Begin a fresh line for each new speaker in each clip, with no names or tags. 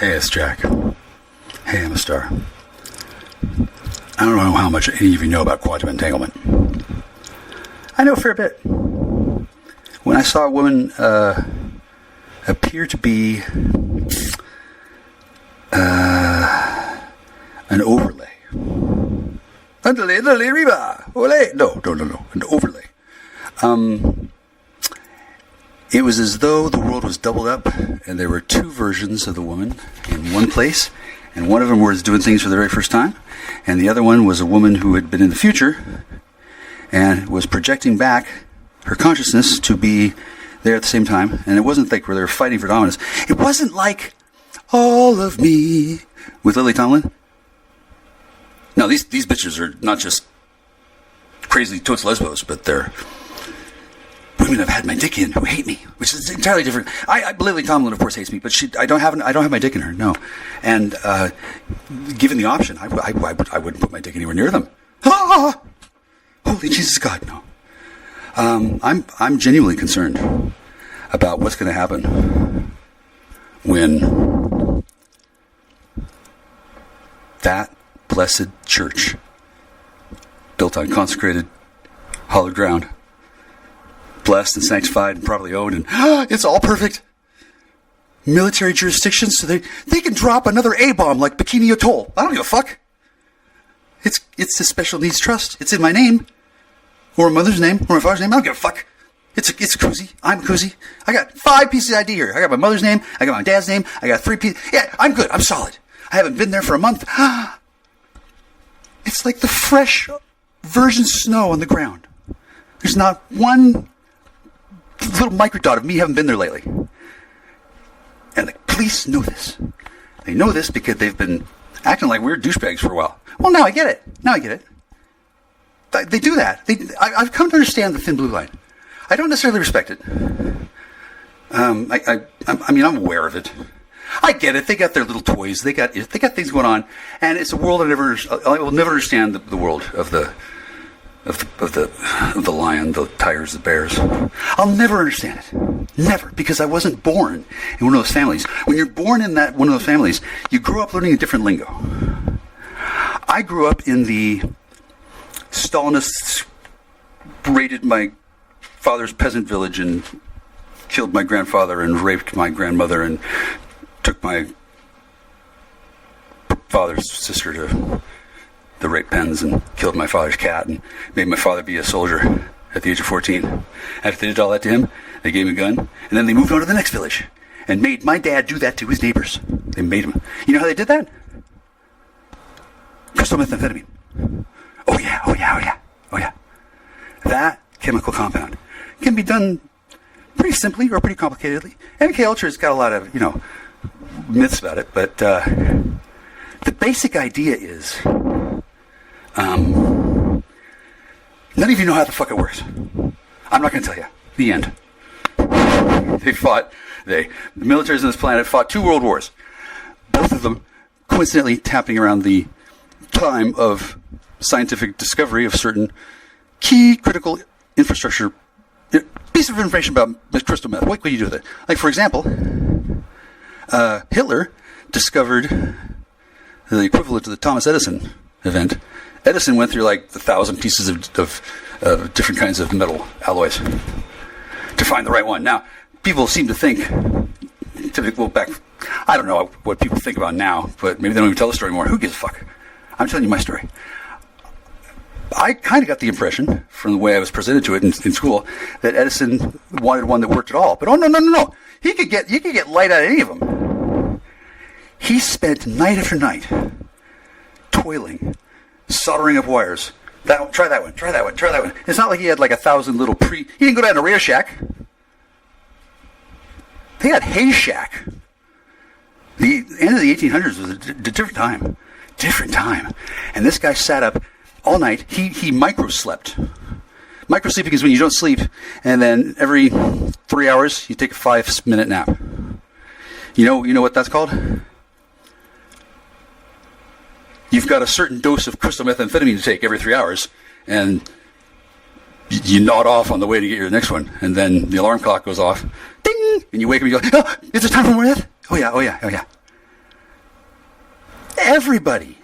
Hey, it's Jack. Hey, I'm a star. I don't know how much any of you know about quantum entanglement. I know a fair bit. When I saw a woman appear to be an overlay. Andale, riba! Ole! No. An overlay. It was as though the world was doubled up and there were two versions of the woman in one place, and one of them was doing things for the very first time, and the other one was a woman who had been in the future and was projecting back her consciousness to be there at the same time. And it wasn't like where they were fighting for dominance. It wasn't like All of Me with Lily Tomlin. No, these bitches are not just crazy totes lesbos, but they're women I've had my dick in who hate me, which is entirely different. Lily Tomlin, of course, hates me, but I don't have my dick in her. No, and given the option, I wouldn't put my dick anywhere near them. Ah! Holy Jesus God, no. I'm genuinely concerned about what's going to happen when that blessed church, built on consecrated, hallowed ground, blessed and sanctified and properly owned, and it's all perfect. Military jurisdiction, so they can drop another A-bomb like Bikini Atoll. I don't give a fuck. It's a special needs trust. It's in my name, or my mother's name, or my father's name. I don't give a fuck. It's a koozie. I'm a koozie. I got 5 pieces of ID here. I got my mother's name. I got my dad's name. I got 3 pieces. Yeah, I'm good. I'm solid. I haven't been there for a month. It's like the fresh virgin snow on the ground. There's not one little microdot of me haven't been there lately. And the police know this. They know this because they've been acting like weird douchebags for a while. Well, now I get it. They do that. I've come to understand the thin blue line. I don't necessarily respect it. I mean, I'm aware of it. I get it. They got their little toys. They got things going on, and it's a world I will never understand the world of the lion, the tigers, the bears. I'll never understand it. Never, because I wasn't born in one of those families. When you're born in one of those families, you grow up learning a different lingo. I grew up in the Stalinists raided my father's peasant village and killed my grandfather and raped my grandmother and took my father's sister to the rape pens and killed my father's cat and made my father be a soldier at the age of 14. After they did all that to him, they gave him a gun, and then they moved on to the next village and made my dad do that to his neighbors. They made him. You know how they did that? Crystal methamphetamine. Oh yeah. That chemical compound can be done pretty simply or pretty complicatedly. MK Ultra's got a lot of, myths about it, but the basic idea is none of you know how the fuck it works. I'm not going to tell you. The end. The militaries on this planet fought 2 world wars. Both of them coincidentally happening around the time of scientific discovery of certain key critical infrastructure piece of information about crystal meth. What could you do with it? Like, for example, Hitler discovered the equivalent to the Thomas Edison event. Edison went through like 1,000 pieces of different kinds of metal alloys to find the right one. Now, people seem to think, I don't know what people think about now, but maybe they don't even tell the story more. Who gives a fuck? I'm telling you my story. I kind of got the impression, from the way I was presented to it in school, that Edison wanted one that worked at all. But no. He could get light out of any of them. He spent night after night toiling, soldering up wires. Try that one. It's not like he had like 1,000 little he didn't go down to Radio Shack. They had Hay Shack. The end of the 1800s was a different time. And this guy sat up all night. He micro-slept. Micro-sleeping is when you don't sleep, and then every 3 hours you take a 5-minute nap. You know what that's called? You've got a certain dose of crystal methamphetamine to take every 3 hours, and you nod off on the way to get your next one, and then the alarm clock goes off, ding, and you wake up and you go, oh, is it time for more of that? Oh yeah. Everybody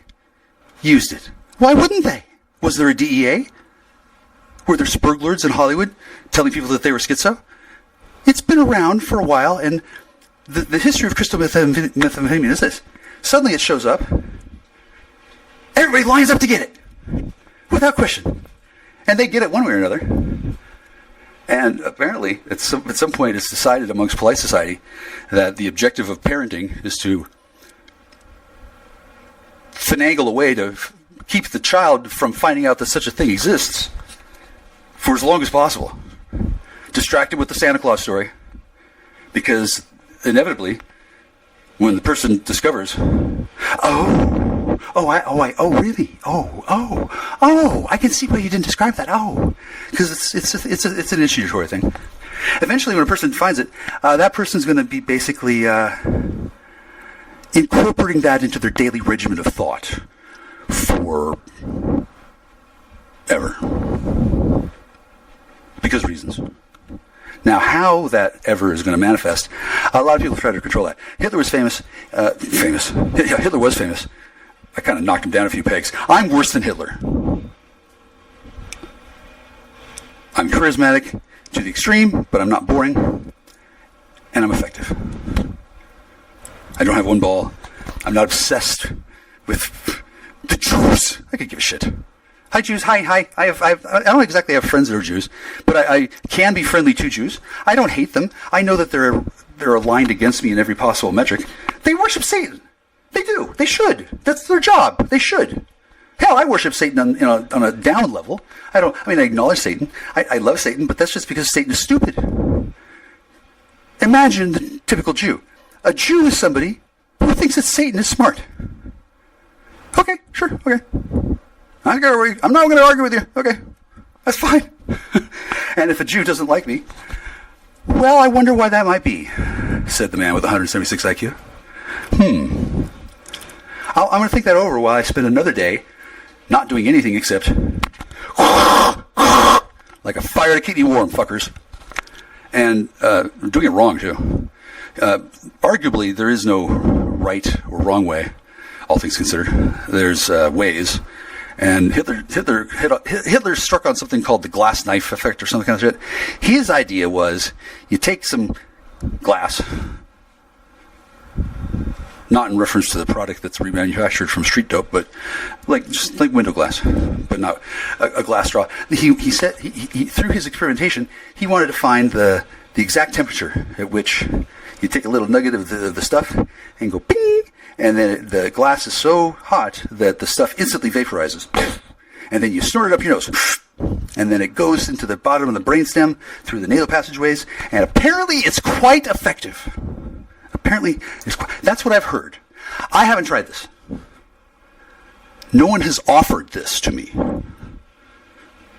used it. Why wouldn't they? Was there a DEA? Were there spurglers in Hollywood telling people that they were schizo? It's been around for a while, and the history of crystal methamphetamine is this. Suddenly it shows up. Everybody lines up to get it, without question. And they get it one way or another. And apparently, at some point, it's decided amongst polite society that the objective of parenting is to finagle a way to keep the child from finding out that such a thing exists for as long as possible. Distracted with the Santa Claus story. Because inevitably, when the person discovers, really? I can see why you didn't describe that. Because it's an initiatory thing. Eventually, when a person finds it, that person's going to be basically incorporating that into their daily regimen of thought for ever. Because reasons. Now, how that ever is going to manifest, a lot of people try to control that. Hitler was famous. Hitler was famous. I kind of knocked him down a few pegs. I'm worse than Hitler. I'm charismatic to the extreme, but I'm not boring. And I'm effective. I don't have one ball. I'm not obsessed with the Jews. I could give a shit. Hi, Jews. Hi. I don't exactly have friends that are Jews, but I can be friendly to Jews. I don't hate them. I know that they're aligned against me in every possible metric. They worship Satan. They do. They should. That's their job. They should. Hell, I worship Satan on a down level. I acknowledge Satan. I love Satan, but that's just because Satan is stupid. Imagine the typical Jew. A Jew is somebody who thinks that Satan is smart. Okay, sure, okay. I'm not going to argue with you. Okay, that's fine. And if a Jew doesn't like me, well, I wonder why that might be, said the man with 176 IQ. I'm going to think that over while I spend another day not doing anything except like a fire to keep me warm, fuckers. And doing it wrong, too. Arguably, there is no right or wrong way, all things considered. There's ways. And Hitler struck on something called the glass knife effect or something kind of shit. His idea was you take some glass, not in reference to the product that's remanufactured from street dope, but just like window glass, but not a glass straw. He said he through his experimentation, he wanted to find the exact temperature at which you take a little nugget of the stuff and go ping, and then the glass is so hot that the stuff instantly vaporizes. And then you snort it up your nose. And then it goes into the bottom of the brainstem through the nasal passageways, and apparently it's quite effective. That's what I've heard. I haven't tried this. No one has offered this to me.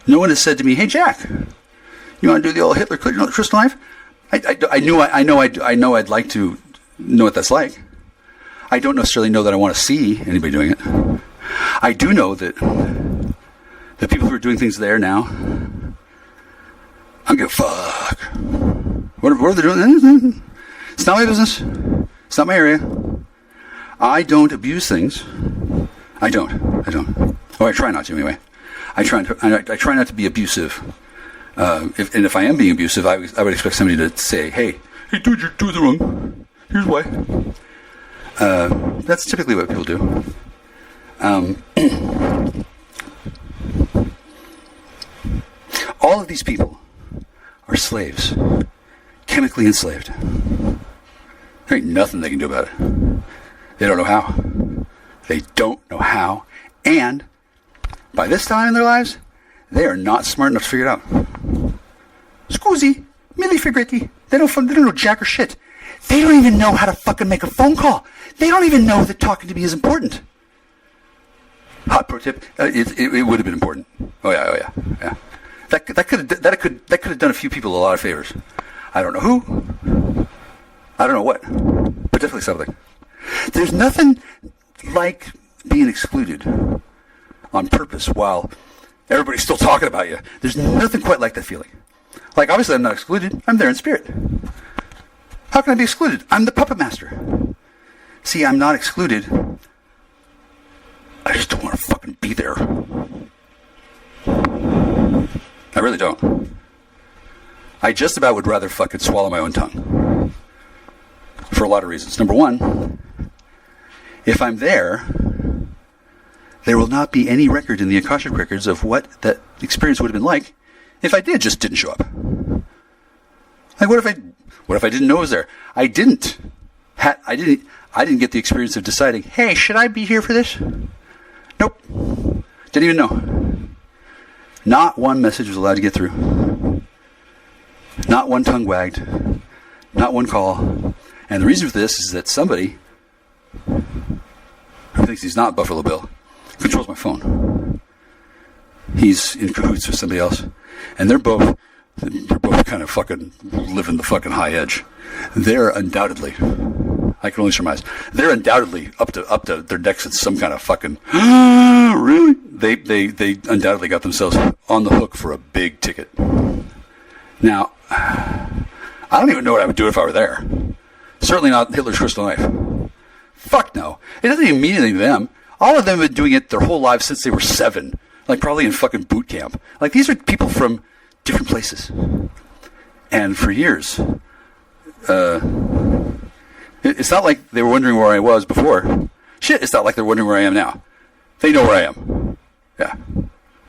No one has said to me, "Hey, Jack, you want to do the old Hitler crystal knife?" I know I'd like to know what that's like. I don't necessarily know that I want to see anybody doing it. I do know that the people who are doing things there now, I don't give a fuck. What are they doing? It's not my business. It's not my area. I don't abuse things. I don't. Oh, I try not to anyway. I try not to be abusive. If I am being abusive, I would expect somebody to say, hey, dude, you're doing it wrong. Here's why. That's typically what people do. All of these people are slaves, chemically enslaved. There ain't nothing they can do about it. They don't know how. They don't know how. And by this time in their lives, they are not smart enough to figure it out. Scusi, milli figretti. They don't know jack or shit. They don't even know how to fucking make a phone call. They don't even know that talking to me is important. Hot pro tip: it would have been important. Oh yeah. That could have done a few people a lot of favors. I don't know who. I don't know what, but definitely something. There's nothing like being excluded on purpose while everybody's still talking about you. There's nothing quite like that feeling. Like, obviously I'm not excluded. I'm there in spirit. How can I be excluded? I'm the puppet master. See, I'm not excluded I just don't want to fucking be there. I really don't. I just about would rather fucking swallow my own tongue. For a lot of reasons. Number one, if I'm there, there will not be any record in the Akashic records of what that experience would have been like if I just didn't show up. Like, what if I didn't know it was there? I didn't get the experience of deciding, hey, should I be here for this? Nope. Didn't even know. Not one message was allowed to get through. Not one tongue wagged. Not one call. And the reason for this is that somebody who thinks he's not Buffalo Bill controls my phone. He's in cahoots with somebody else. And they're both kind of fucking living the fucking high edge. They're undoubtedly, I can only surmise, they're undoubtedly up to their necks in some kind of fucking, really? They undoubtedly got themselves on the hook for a big ticket. Now, I don't even know what I would do if I were there. Certainly not Hitler's crystal knife. Fuck no. It doesn't even mean anything to them. All of them have been doing it their whole lives since they were 7. Like, probably in fucking boot camp. Like, these are people from different places. And for years, it's not like they were wondering where I was before. Shit, it's not like they're wondering where I am now. They know where I am. Yeah.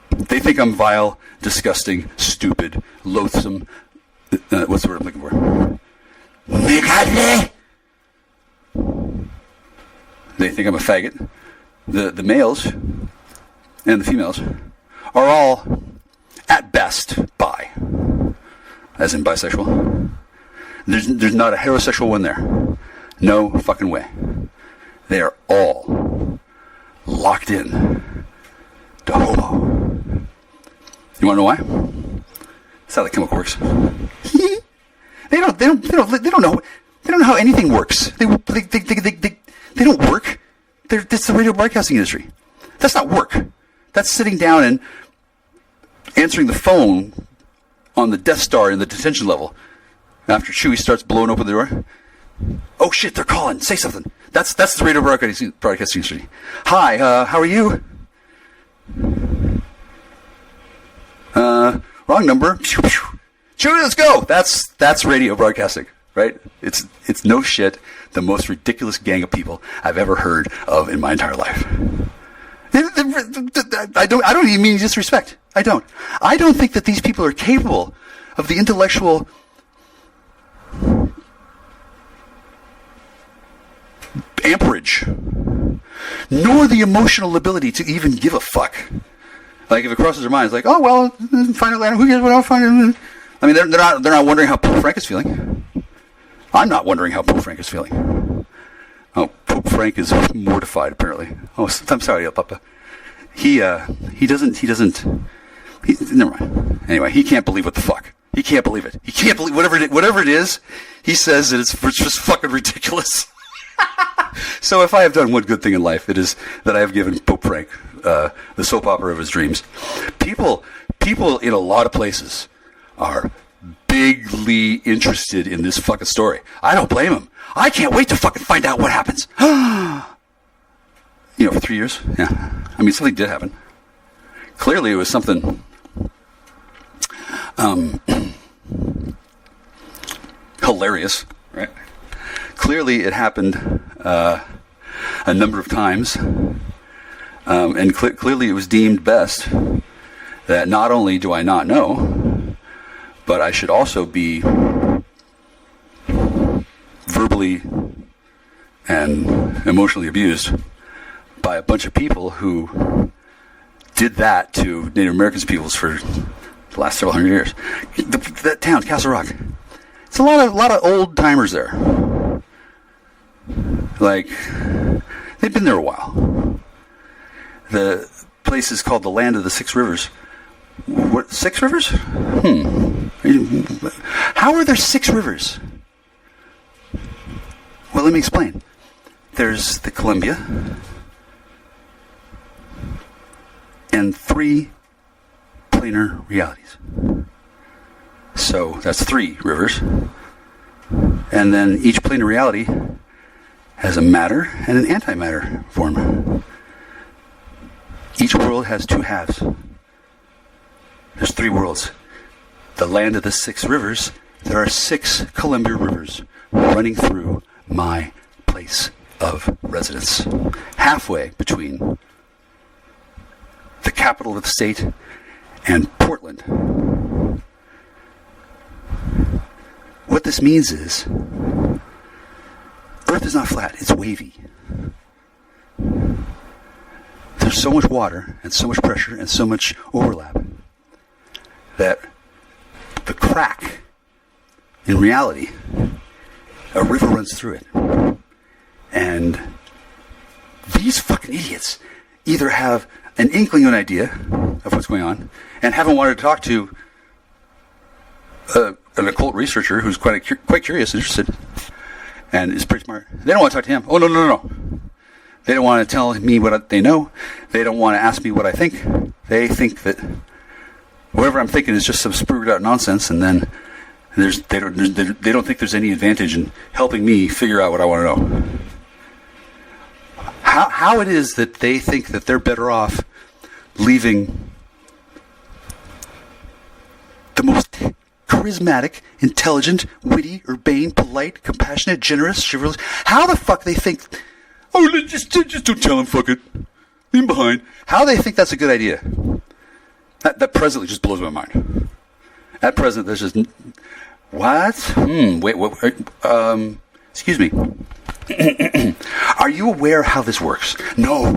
They think I'm vile, disgusting, stupid, loathsome. What's the word I'm looking for? Nigadly! They think I'm a faggot. The males and the females are all, at best, bi. As in bisexual. There's not a heterosexual one there. No fucking way. They are all locked in to homo. You want to know why? That's how the chemical works. They don't know how anything works. They don't work. It's the radio broadcasting industry. That's not work. That's sitting down and answering the phone on the Death Star in the detention level after Chewie starts blowing open the door. Oh shit, they're calling. Say something. That's the radio broadcasting industry. Hi, how are you? Wrong number. Chewie, let's go. That's radio broadcasting, right? It's no shit the most ridiculous gang of people I've ever heard of in my entire life. I don't even mean disrespect. I don't think that these people are capable of the intellectual amperage, nor the emotional ability to even give a fuck. Like, if it crosses their minds, like, oh well, find Atlanta. Who cares what I'll find? I mean, they're not wondering how Pope Frank is feeling. I'm not wondering how Pope Frank is feeling. Oh, Pope Frank is mortified, apparently. Oh, I'm sorry, Papa. He doesn't. Never mind. Anyway, he can't believe what the fuck. He can't believe it. He can't believe whatever it is. He says that it's just fucking ridiculous. So if I have done one good thing in life, it is that I have given Pope Frank the soap opera of his dreams. People in a lot of places are bigly interested in this fucking story. I don't blame him. I can't wait to fucking find out what happens. For 3 years? Yeah. I mean, something did happen. Clearly it was something hilarious, right? Clearly it happened a number of times. And clearly it was deemed best that not only do I not know, but I should also be verbally and emotionally abused by a bunch of people who did that to Native American peoples for the last several hundred years. That town, Castle Rock, it's a lot of old timers there. Like, they've been there a while. The place is called the Land of the Six Rivers. What, 6 rivers? How are there 6 rivers? Well, let me explain. There's the Columbia and 3 planar realities. So that's 3 rivers. And then each planar reality has a matter and an antimatter form. Each world has two halves. There's 3 worlds. The land of the 6 rivers, there are 6 Columbia rivers running through my place of residence. Halfway between the capital of the state and Portland. What this means is, Earth is not flat, it's wavy. There's so much water and so much pressure and so much overlap that the crack, in reality, a river runs through it. And these fucking idiots either have an inkling of an idea of what's going on and haven't wanted to talk to an occult researcher who's quite curious and interested and is pretty smart. They don't want to talk to him. Oh, no. They don't want to tell me what they know. They don't want to ask me what I think. They think that whatever I'm thinking is just some spruiked out nonsense, and then they don't think there's any advantage in helping me figure out what I want to know. How it is that they think that they're better off leaving the most charismatic, intelligent, witty, urbane, polite, compassionate, generous, chivalrous. How the fuck they think? Oh, just don't tell them. Fuck it. Leave them behind. How they think that's a good idea? That presently just blows my mind. At present, there's just what? Wait. What? Excuse me. Are you aware how this works? No.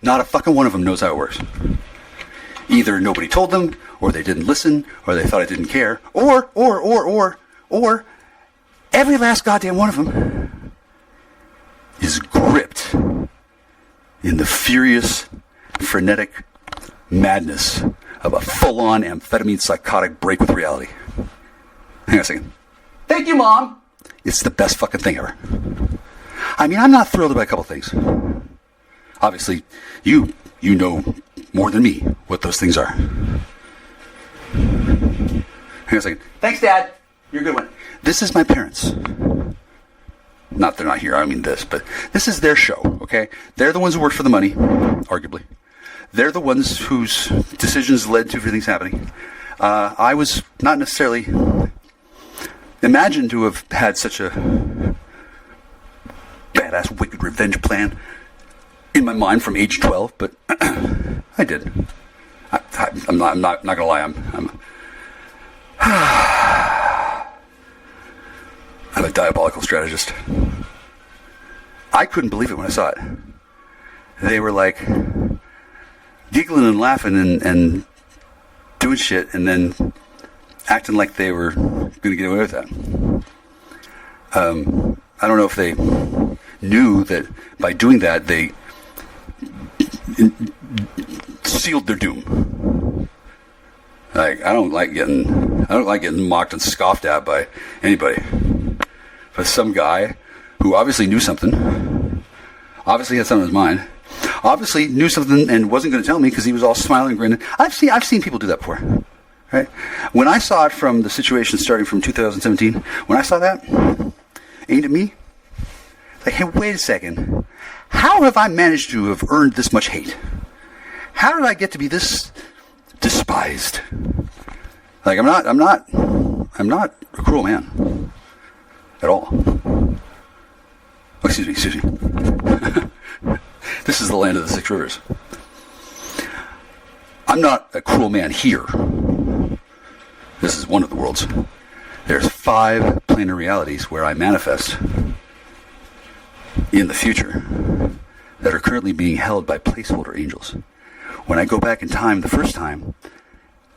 Not a fucking one of them knows how it works. Either nobody told them, or they didn't listen, or they thought I didn't care, or every last goddamn one of them is gripped in the furious, frenetic madness of a full-on amphetamine psychotic break with reality. Hang on a second. Thank you, Mom! It's the best fucking thing ever. I mean, I'm not thrilled about a couple things. Obviously, you know more than me what those things are. Hang on a second. Thanks, Dad. You're a good one. This is my parents. Not they're not here, I mean this, but this is their show, okay? They're the ones who work for the money, arguably. They're the ones whose decisions led to everything's happening. I was not necessarily imagined to have had such a badass, wicked revenge plan in my mind from age 12, but I did. I'm not gonna lie. I'm a diabolical strategist. I couldn't believe it when I saw it. They were like giggling and laughing and doing shit, and then acting like they were going to get away with that. I don't know if they knew that by doing that they sealed their doom. Like, I don't like getting mocked and scoffed at by anybody. But some guy who obviously knew something, obviously had something in his mind, obviously knew something and wasn't going to tell me because he was all smiling and grinning. I've seen people do that before. Right? When I saw it from the situation starting from 2017, when I saw that aimed at me, like, hey, wait a second. How have I managed to have earned this much hate? How did I get to be this despised? Like, I'm not a cruel man at all. Oh, excuse me. This is the land of the 6 rivers. I'm not a cruel man here. This is one of the worlds. There's 5 planar realities where I manifest in the future that are currently being held by placeholder angels. When I go back in time the first time,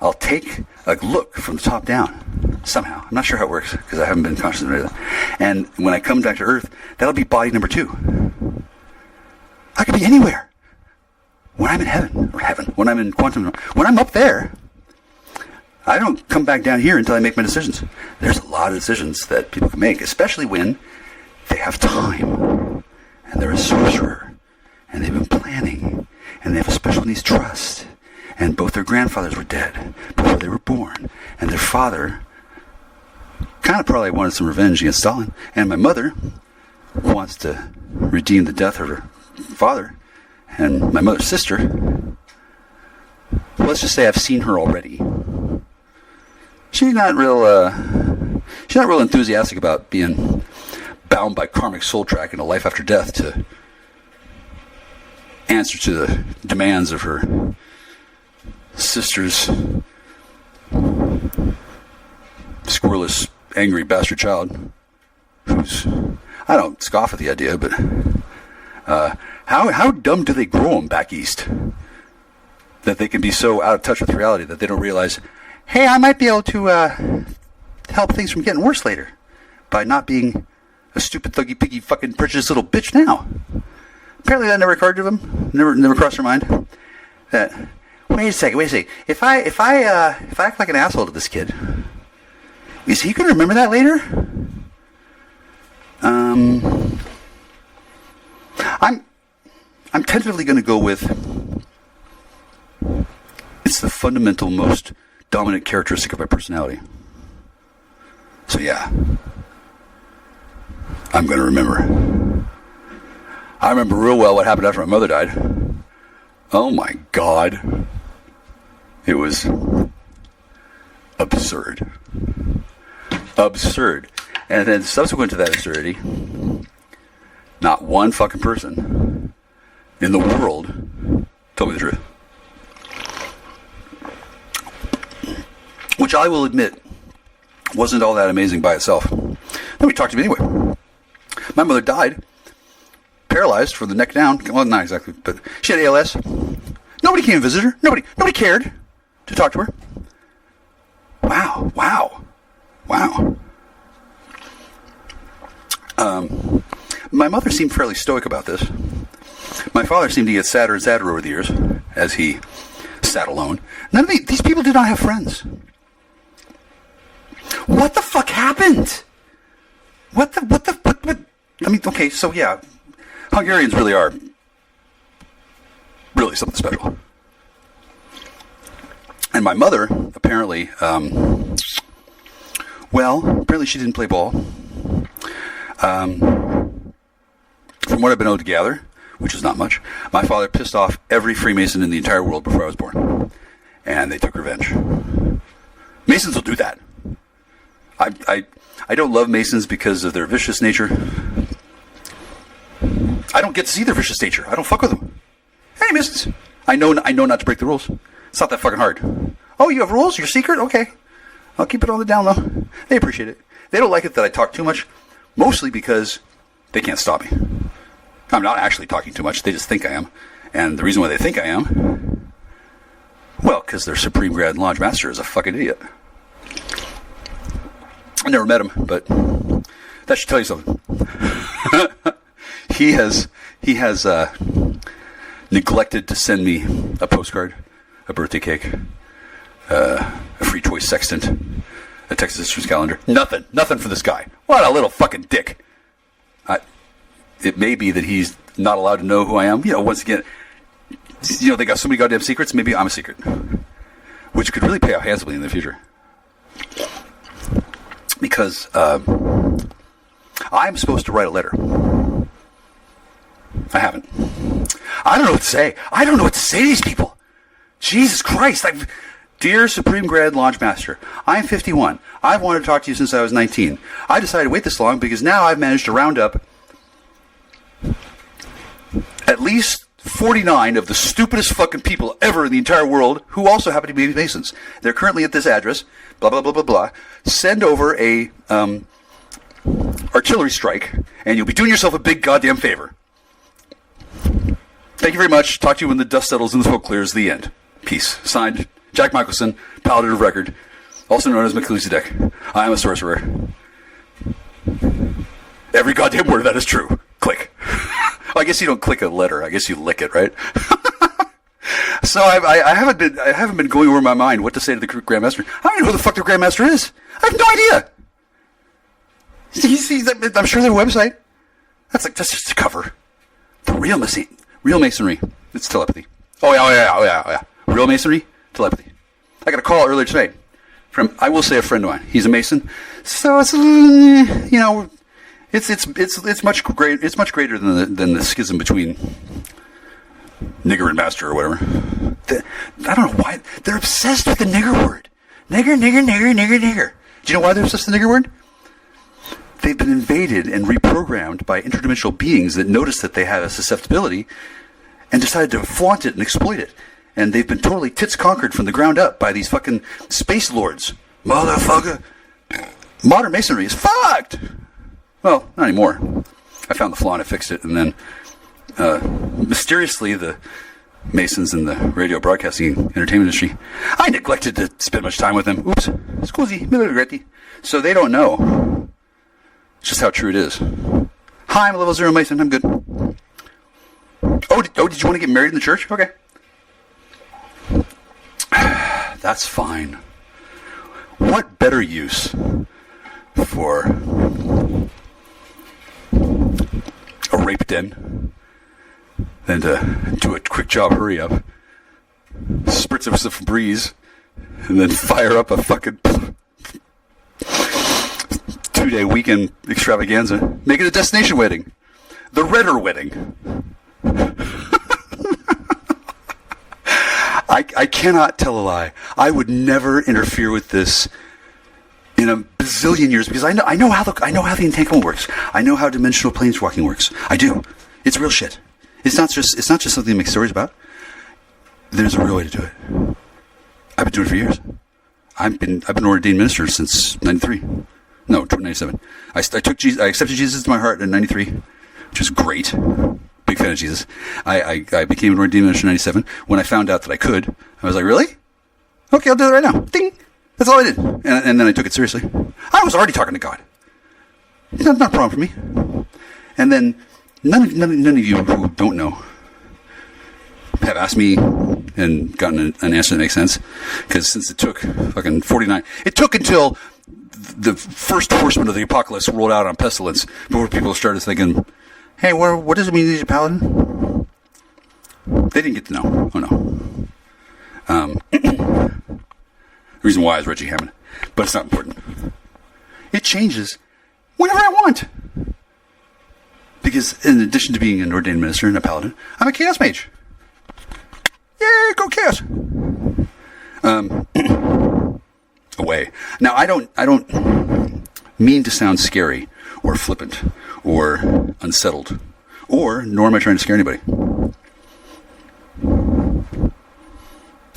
I'll take a look from the top down somehow. I'm not sure how it works because I haven't been conscious of it. And when I come back to Earth, that'll be body number 2. I could be anywhere. When I'm in heaven, when I'm in quantum, when I'm up there, I don't come back down here until I make my decisions. There's a lot of decisions that people can make, especially when they have time and they're a sorcerer and they've been planning and they have a special needs trust and both their grandfathers were dead before they were born and their father kind of probably wanted some revenge against Stalin, and my mother wants to redeem the death of her father, and my mother's sister let's just say I've seen her already. She's not real enthusiastic about being bound by karmic soul track in a life after death to answer to the demands of her sister's squirreless, angry bastard child. Who's, I don't scoff at the idea, but how dumb do they grow them back east that they can be so out of touch with reality that they don't realize, hey, I might be able to help things from getting worse later by not being a stupid, thuggy, piggy, fucking prejudiced little bitch now. Apparently that never occurred to them. Never crossed their mind. That, wait a second. If I act like an asshole to this kid, is he going to remember that later? I'm tentatively going to go with it's the fundamental, most dominant characteristic of my personality. So yeah, I'm going to remember. I remember real well what happened after my mother died. Oh my God. It was absurd. Absurd. And then subsequent to that absurdity, not one fucking person in the world told me the truth. Which I will admit wasn't all that amazing by itself. Nobody talked to me anyway. My mother died paralyzed from the neck down. Well, not exactly, but she had ALS. Nobody came and visited her. Nobody cared to talk to her. Wow. My mother seemed fairly stoic about this. My father seemed to get sadder and sadder over the years as he sat alone. None of these people did not have friends. What the fuck happened? What? I mean, okay, so yeah, Hungarians really are really something special. And my mother, apparently, apparently she didn't play ball. From what I've been able to gather, which is not much, my father pissed off every Freemason in the entire world before I was born. And they took revenge. Masons will do that. I don't love Masons because of their vicious nature. I don't get to see their vicious nature. I don't fuck with them. Hey, Masons. I know not to break the rules. It's not that fucking hard. Oh, you have rules? You're secret? Okay. I'll keep it on the down low. They appreciate it. They don't like it that I talk too much, mostly because they can't stop me. I'm not actually talking too much. They just think I am. And the reason why they think I am, well, because their Supreme Grand Lodge Master is a fucking idiot. I never met him, but that should tell you something. He has neglected to send me a postcard, a birthday cake, a free toy sextant, a Texas Instruments calendar. Nothing for this guy. What a little fucking dick. It may be that he's not allowed to know who I am. Once again, they got so many goddamn secrets. Maybe I'm a secret, which could really pay off handsomely in the future. Because I'm supposed to write a letter. I haven't. I don't know what to say. I don't know what to say to these people. Jesus Christ. Dear Supreme Grand Lodge Master, I'm 51. I've wanted to talk to you since I was 19. I decided to wait this long because now I've managed to round up at least 49 of the stupidest fucking people ever in the entire world who also happen to be Masons. They're currently at this address, blah, blah, blah, blah, blah. Send over a artillery strike, and you'll be doing yourself a big goddamn favor. Thank you very much. Talk to you when the dust settles and the smoke clears. The end. Peace. Signed, Jack Michelson, Paladin of Record, also known as Melchizedek. I am a sorcerer. Every goddamn word of that is true. Click. Well, I guess you don't click a letter. I guess you lick it, right? So I haven't been going over in my mind what to say to the Grandmaster. I don't even know who the fuck the Grandmaster is. I have no idea. I'm sure their website. That's just a cover. The real masonry. It's telepathy. Oh yeah. Real masonry, telepathy. I got a call earlier tonight from, I will say, a friend of mine. He's a Mason, so it's it's much great. It's much greater than the schism between nigger and master or whatever. I don't know why. They're obsessed with the nigger word. Nigger, nigger, nigger, nigger, nigger. Do you know why they're obsessed with the nigger word? They've been invaded and reprogrammed by interdimensional beings that noticed that they had a susceptibility and decided to flaunt it and exploit it. And they've been totally tits conquered from the ground up by these fucking space lords. Motherfucker. Modern masonry is fucked. Well, not anymore. I found the flaw and I fixed it. And then, mysteriously, the Masons in the radio broadcasting entertainment industry, I neglected to spend much time with them. Oops. Scusi, mi regretti. So they don't know just how true it is. Hi, I'm a level 0 Mason. I'm good. Oh, did you want to get married in the church? Okay. That's fine. What better use for a rape den than to do a quick job, hurry up, spritz of some Febreze, and then fire up a fucking 2-day weekend extravaganza. Make it a destination wedding. The Redder wedding. I cannot tell a lie. I would never interfere with this in a bazillion years because I know how the entanglement works. I know how dimensional planeswalking works. I do. It's real shit. It's not just something to make stories about. There's a real way to do it. I've been doing it for years. I've been an ordained minister since 93. No, 97. I accepted Jesus into my heart in 93, which was great. Big fan of Jesus. I became an ordained minister in 97. When I found out that I could, I was like, really? Okay, I'll do it right now. Ding! That's all I did. And then I took it seriously. I was already talking to God. It's not a problem for me. And then none of you who don't know have asked me and gotten an answer that makes sense. Because since it took fucking 49, it took until the first horseman of the apocalypse rolled out on pestilence before people started thinking, hey, what does it mean to be a paladin? They didn't get to know. Oh, no. The reason why is Reggie Hammond. But it's not important. It changes whenever I want. Because in addition to being an ordained minister and a paladin, I'm a chaos mage. Yeah, go chaos. Away. Now, I don't mean to sound scary or flippant or unsettled, nor am I trying to scare anybody.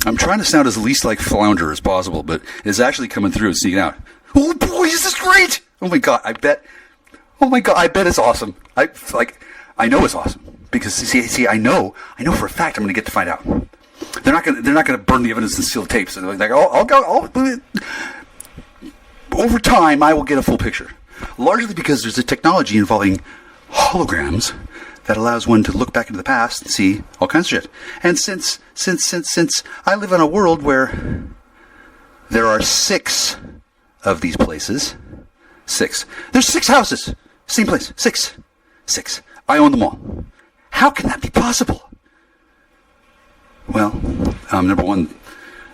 I'm trying to sound as least like Flounder as possible, but it's actually coming through and sneaking out. Oh boy, is this great! Oh my god, I bet it's awesome. I know it's awesome because see, I know for a fact I'm going to get to find out. They're not going to burn the evidence and seal the tapes. And like, I'll over time, I will get a full picture. Largely because there's a technology involving holograms that allows one to look back into the past and see all kinds of shit. And since I live in a world where there are 6 of these places, 6. There's 6 houses, same place, 6. I own them all. How can that be possible? Well, number one,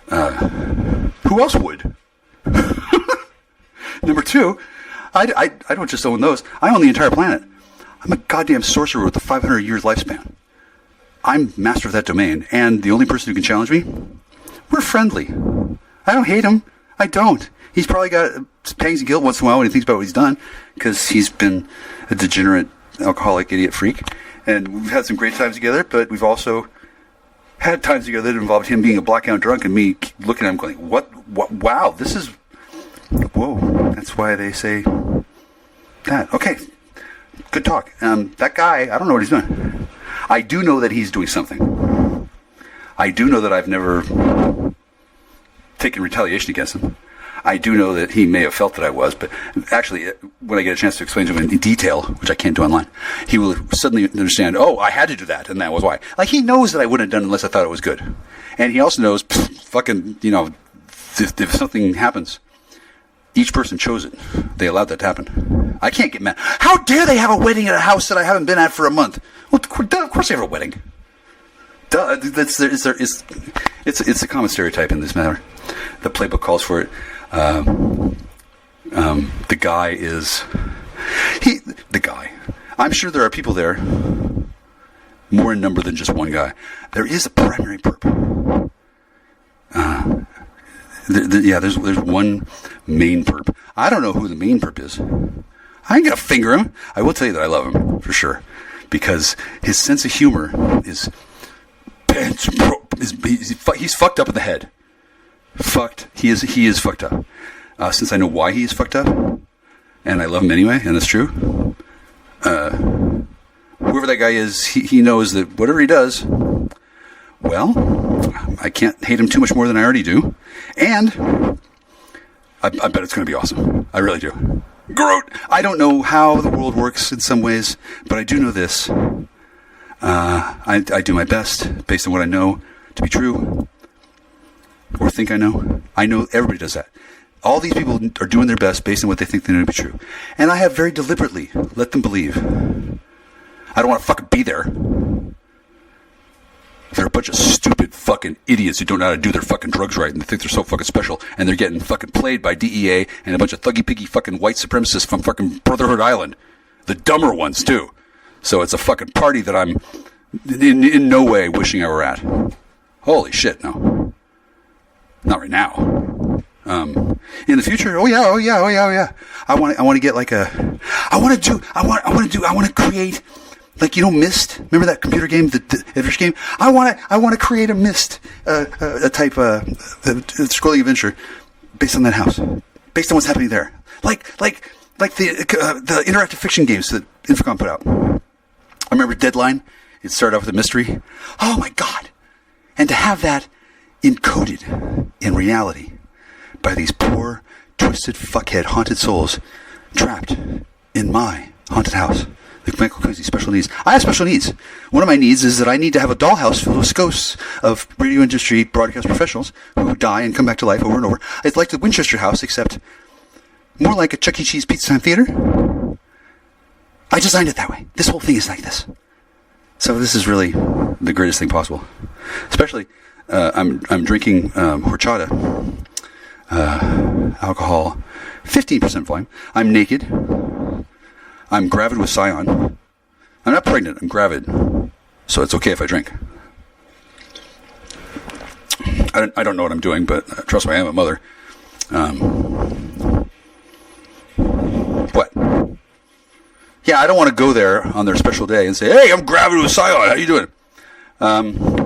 who else would? Number 2, I don't just own those. I own the entire planet. I'm a goddamn sorcerer with a 500 years lifespan. I'm master of that domain, and the only person who can challenge me, we're friendly. I don't hate him. I don't. He's probably got pangs of guilt once in a while when he thinks about what he's done, because he's been a degenerate, alcoholic, idiot freak. And we've had some great times together, but we've also had times together that involved him being a blackout drunk and me looking at him going, what, wow, this is, whoa, that's why they say that. Okay, good talk. That guy, I don't know what he's doing. I do know that he's doing something. I do know that I've never taken retaliation against him. I do know that he may have felt that I was, but actually, when I get a chance to explain to him in detail, which I can't do online, he will suddenly understand, oh, I had to do that, and that was why. Like, he knows that I wouldn't have done it unless I thought it was good. And he also knows, fucking, if something happens, each person chose it. They allowed that to happen. I can't get mad. How dare they have a wedding at a house that I haven't been at for a month? Well, of course they have a wedding. Duh, it's a common stereotype in this matter. The playbook calls for it. The guy is... The guy. I'm sure there are people there more in number than just one guy. There is a primary perp. There's one main perp. I don't know who the main perp is. I ain't gonna finger him. I will tell you that I love him for sure, because his sense of humor is he's fucked up in the head. He is fucked up. Since I know why he is fucked up, and I love him anyway, and that's true. Whoever that guy is, he knows that whatever he does, well, I can't hate him too much more than I already do, and I bet it's going to be awesome. I really do. Groot! I don't know how the world works in some ways, but I do know this. I do my best based on what I know to be true, or think I know. I know everybody does that. All these people are doing their best based on what they think they know to be true. And I have very deliberately let them believe. I don't want to fucking be there. They're a bunch of stupid fucking idiots who don't know how to do their fucking drugs right, and they think they're so fucking special, and they're getting fucking played by DEA and a bunch of thuggy-piggy fucking white supremacists from fucking Brotherhood Island. The dumber ones, too. So it's a fucking party that I'm in no way wishing I were at. Holy shit, no. Not right now. In the future, oh yeah. I want to get like I want to create, like, Myst. Remember that computer game, the adventure game? I want to create a Myst, a type, scrolling adventure based on that house, based on what's happening there. Like the interactive fiction games that Infocom put out. I remember Deadline. It started off with a mystery. Oh my God. And to have that encoded in reality by these poor, twisted, fuckhead, haunted souls trapped in my haunted house. Like Michael Cousy, special needs. I have special needs. One of my needs is that I need to have a dollhouse filled with ghosts of radio industry broadcast professionals who die and come back to life over and over. It's like the Winchester House, except more like a Chuck E. Cheese Pizza Time Theater. I designed it that way. This whole thing is like this. So this is really the greatest thing possible. Especially, I'm drinking horchata. Alcohol, 15% volume. I'm naked. I'm gravid with Scion. I'm not pregnant, I'm gravid. So it's okay if I drink. I don't know what I'm doing, but trust me, I am a mother. What? Yeah, I don't want to go there on their special day and say, hey, I'm gravid with Scion, how you doing?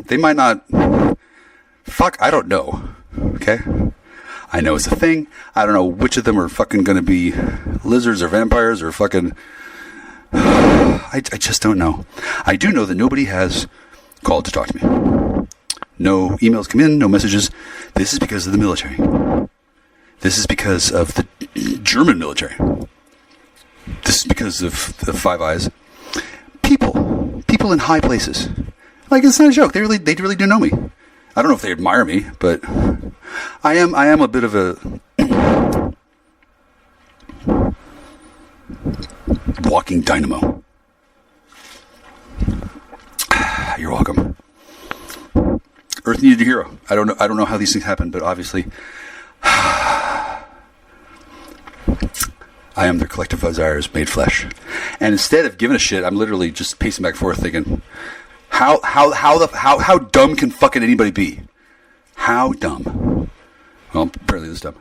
They might not... Fuck, I don't know. Okay? I know it's a thing. I don't know which of them are fucking going to be lizards or vampires or fucking... I just don't know. I do know that nobody has called to talk to me. No emails come in, no messages. This is because of the military. This is because of the German military. This is because of the Five Eyes. People in high places. Like, it's not a joke. They really do know me. I don't know if they admire me, but I am a bit of a walking dynamo. You're welcome. Earth needed a hero. I don't know how these things happen, but obviously I am their collective desires made flesh. And instead of giving a shit, I'm literally just pacing back and forth thinking, how dumb can fucking anybody be? How dumb? Well, apparently this dumb.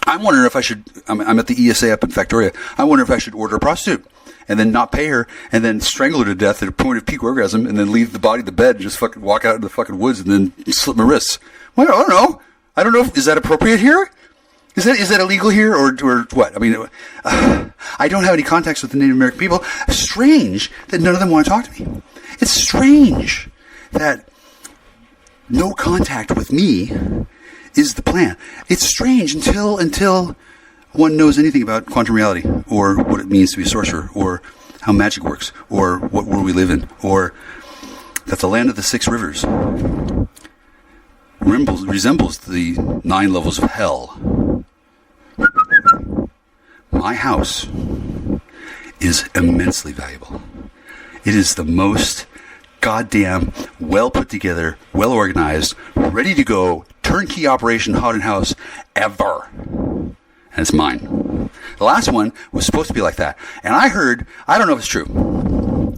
I'm wondering if I should, I'm at the ESA up in Factoria. I wonder if I should order a prostitute and then not pay her and then strangle her to death at a point of peak orgasm and then leave the body in the bed and just fucking walk out into the fucking woods and then slit my wrists. Well, I don't know. I don't know. Is that appropriate here? Is that illegal here or what? I mean, I don't have any contacts with the Native American people. Strange that none of them want to talk to me. It's strange that no contact with me is the plan. It's strange until one knows anything about quantum reality or what it means to be a sorcerer or how magic works or what world we live in or that the land of the six rivers resembles the 9 levels of hell. My house is immensely valuable. It is the most goddamn well put together, well organized, ready to go, turnkey operation haunted house ever. And it's mine. The last one was supposed to be like that. And I heard, I don't know if it's true,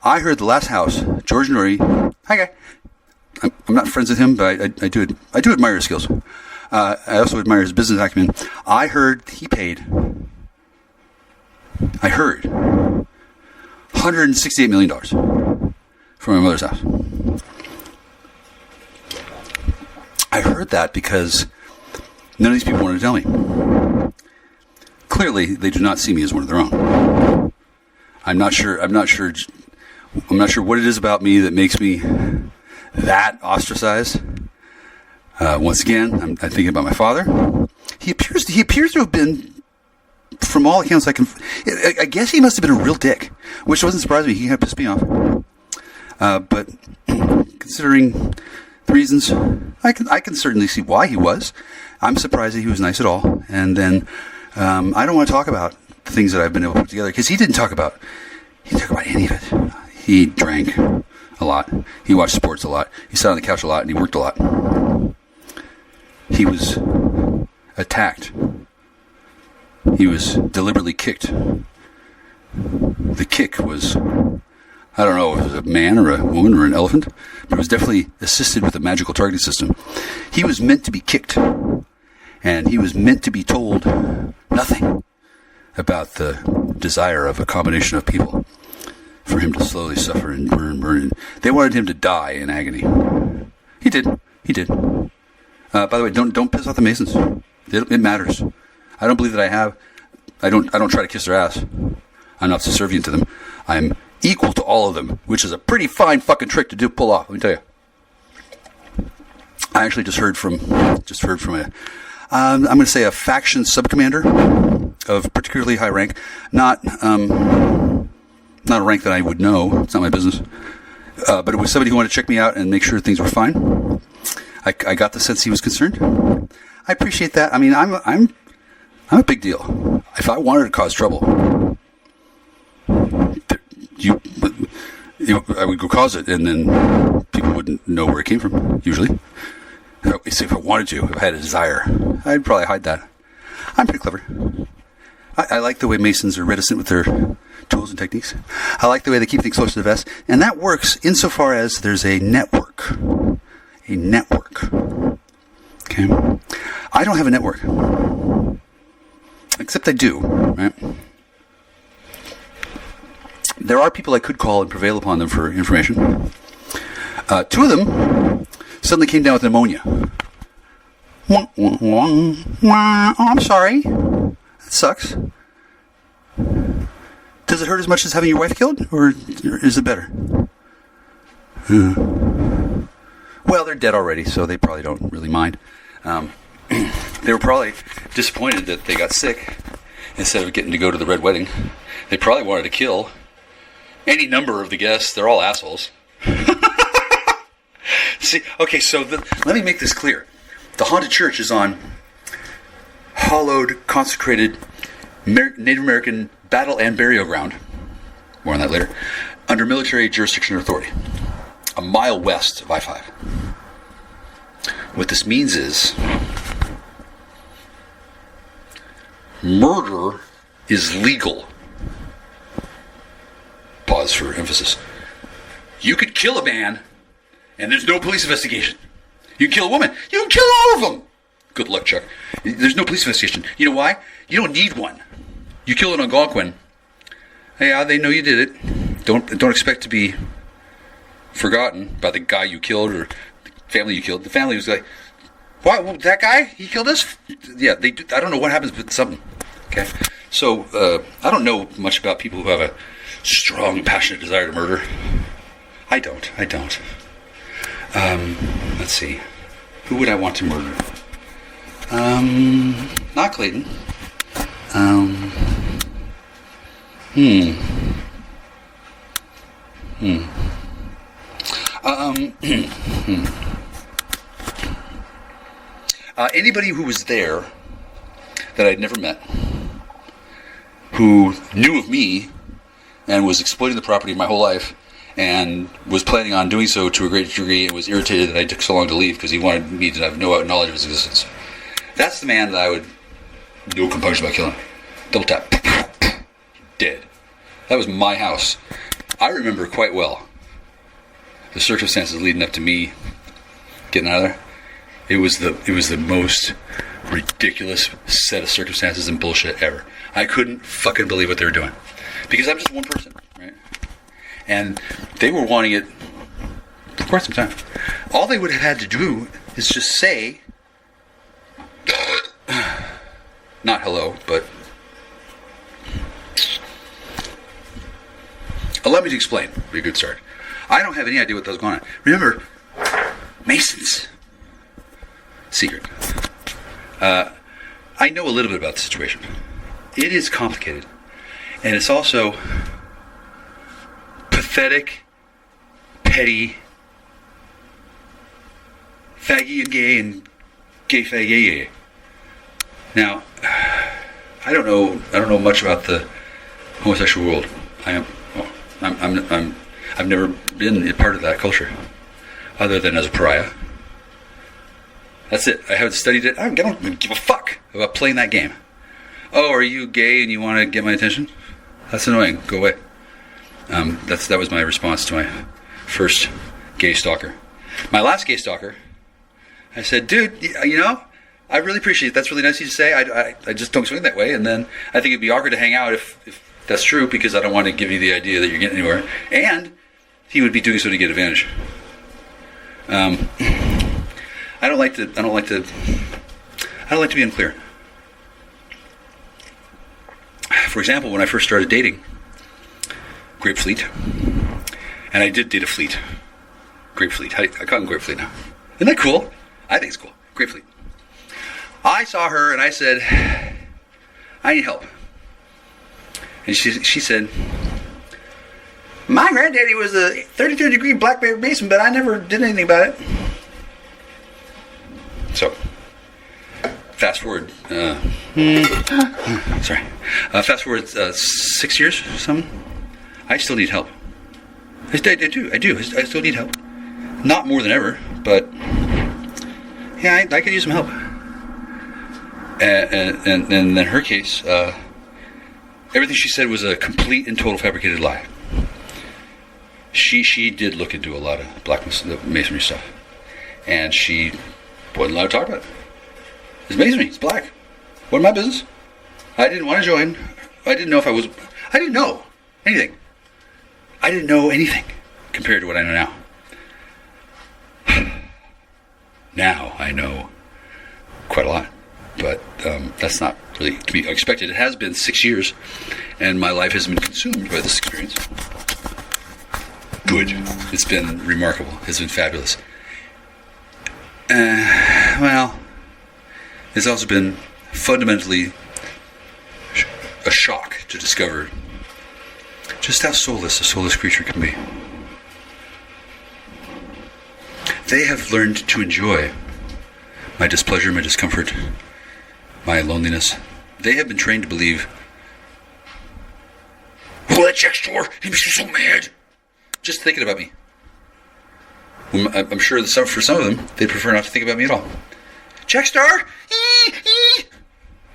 I heard the last house, George Norrie. Hi, guy. I'm not friends with him, but I do admire his skills. I also admire his business acumen. I heard he paid. I heard $168 million for my mother's house. I heard that because none of these people wanted to tell me. Clearly, they do not see me as one of their own. I'm not sure what it is about me that makes me that ostracized. Once again, I'm thinking about my father. He appears to have been, from all accounts I guess he must have been a real dick, which doesn't surprise me. He kind of pissed me off. But considering the reasons, I can certainly see why he was. I'm surprised that he was nice at all. And then I don't want to talk about the things that I've been able to put together, because he didn't talk about any of it. He drank a lot. He watched sports a lot. He sat on the couch a lot, and he worked a lot. He was attacked. He was deliberately kicked. The kick was, I don't know if it was a man or a woman or an elephant, but it was definitely assisted with a magical targeting system. He was meant to be kicked, and he was meant to be told nothing about the desire of a combination of people for him to slowly suffer and burn. They wanted him to die in agony. He did. By the way, don't piss off the Masons. It matters. I don't believe that I don't try to kiss their ass. I'm not subservient to them. I'm equal to all of them, which is a pretty fine fucking trick to pull off. Let me tell you. I actually just heard from I'm going to say a faction subcommander of particularly high rank, not a rank that I would know. It's not my business. But it was somebody who wanted to check me out and make sure things were fine. I got the sense he was concerned. I appreciate that. I mean, I'm a big deal. If I wanted to cause trouble, I would go cause it, and then people wouldn't know where it came from, usually. If I wanted to, if I had a desire, I'd probably hide that. I'm pretty clever. I like the way Masons are reticent with their tools and techniques. I like the way they keep things close to the vest, and that works insofar as there's a network. Okay? I don't have a network. Except I do, right? There are people I could call and prevail upon them for information. Two of them suddenly came down with pneumonia. Oh, I'm sorry. That sucks. Does it hurt as much as having your wife killed, or is it better? Well, they're dead already, so they probably don't really mind. They were probably disappointed that they got sick instead of getting to go to the Red Wedding. They probably wanted to kill any number of the guests. They're all assholes. See, okay, so let me make this clear. The haunted church is on hallowed, consecrated Native American battle and burial ground. More on that later. Under military jurisdiction or authority. A mile west of I-5. What this means is murder is legal. Pause for emphasis. You could kill a man and there's no police investigation. You can kill a woman. You can kill all of them. Good luck, Chuck. There's no police investigation. You know why? You don't need one. You kill an Algonquin. Yeah, they know you did it. Don't expect to be forgotten by the guy you killed or the family you killed. The family was like, "What? Well, that guy? He killed us?" Yeah, they do. I don't know what happens, but something. Okay, so I don't know much about people who have a strong, passionate desire to murder. I don't. Let's see. Who would I want to murder? Not Clayton. Anybody who was there that I'd never met, who knew of me and was exploiting the property my whole life and was planning on doing so to a great degree and was irritated that I took so long to leave because he wanted me to have no knowledge of his existence. That's the man that I would no compunction about killing. Double tap. Dead. That was my house. I remember quite well the circumstances leading up to me getting out of there. It was the most ridiculous set of circumstances and bullshit ever. I couldn't fucking believe what they were doing. Because I'm just one person, right? And they were wanting it for quite some time. All they would have had to do is just say, not hello, but allow me to explain. Would be a good start. I don't have any idea what was going on. Remember, Masons. Secret. I know a little bit about the situation. It is complicated. And it's also pathetic, petty, faggy and gay faggy. Now, I don't know much about the homosexual world. I've never been a part of that culture, other than as a pariah. That's it. I haven't studied it. I don't give a fuck about playing that game. Oh, are you gay and you want to get my attention? That's annoying. Go away. That was my response to my first gay stalker. My last gay stalker, I said, dude, you know, I really appreciate it. That's really nice of you to say. I just don't swing that way. And then I think it'd be awkward to hang out if that's true, because I don't want to give you the idea that you're getting anywhere. And he would be doing so to get advantage. I don't like to be unclear. For example, when I first started dating Grapefleet, and I did date a fleet. Grapefleet. I call him Grapefleet now. Isn't that cool? I think it's cool. Grapefleet. I saw her and I said, I need help. And she said, my granddaddy was a 32-degree black bear baseman, but I never did anything about it. So, fast forward. Fast forward 6 years or something. I still need help. I do. I still need help. Not more than ever, but yeah, I could use some help. And in her case, everything she said was a complete and total fabricated lie. She did look into a lot of black masonry stuff, and she wasn't allowed to talk about it. It's masonry. It's black. What my business? I didn't want to join. I didn't know if I was. I didn't know anything. I didn't know anything compared to what I know now. Now I know quite a lot, but that's not really to be expected. It has been 6 years, and my life has been consumed by this experience. Good. It's been remarkable. It's been fabulous. Well, it's also been fundamentally a shock to discover just how soulless a soulless creature can be. They have learned to enjoy my displeasure, my discomfort, my loneliness. They have been trained to believe, well, that check store, he makes me so mad. Just thinking about me. I'm sure that for some of them, they prefer not to think about me at all. Check star?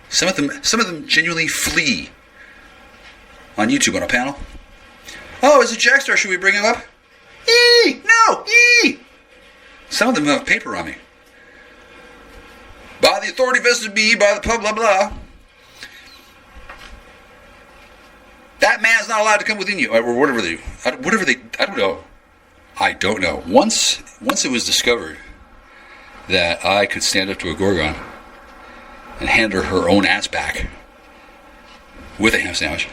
Some of them genuinely flee on YouTube on a panel. Oh, is it Jack Star? Should we bring him up? No! Some of them have paper on me. By the authority vested me, by the blah blah blah. That man's not allowed to come within you, or whatever they do. I don't know. I don't know. Once it was discovered that I could stand up to a Gorgon and hand her own ass back with a ham sandwich,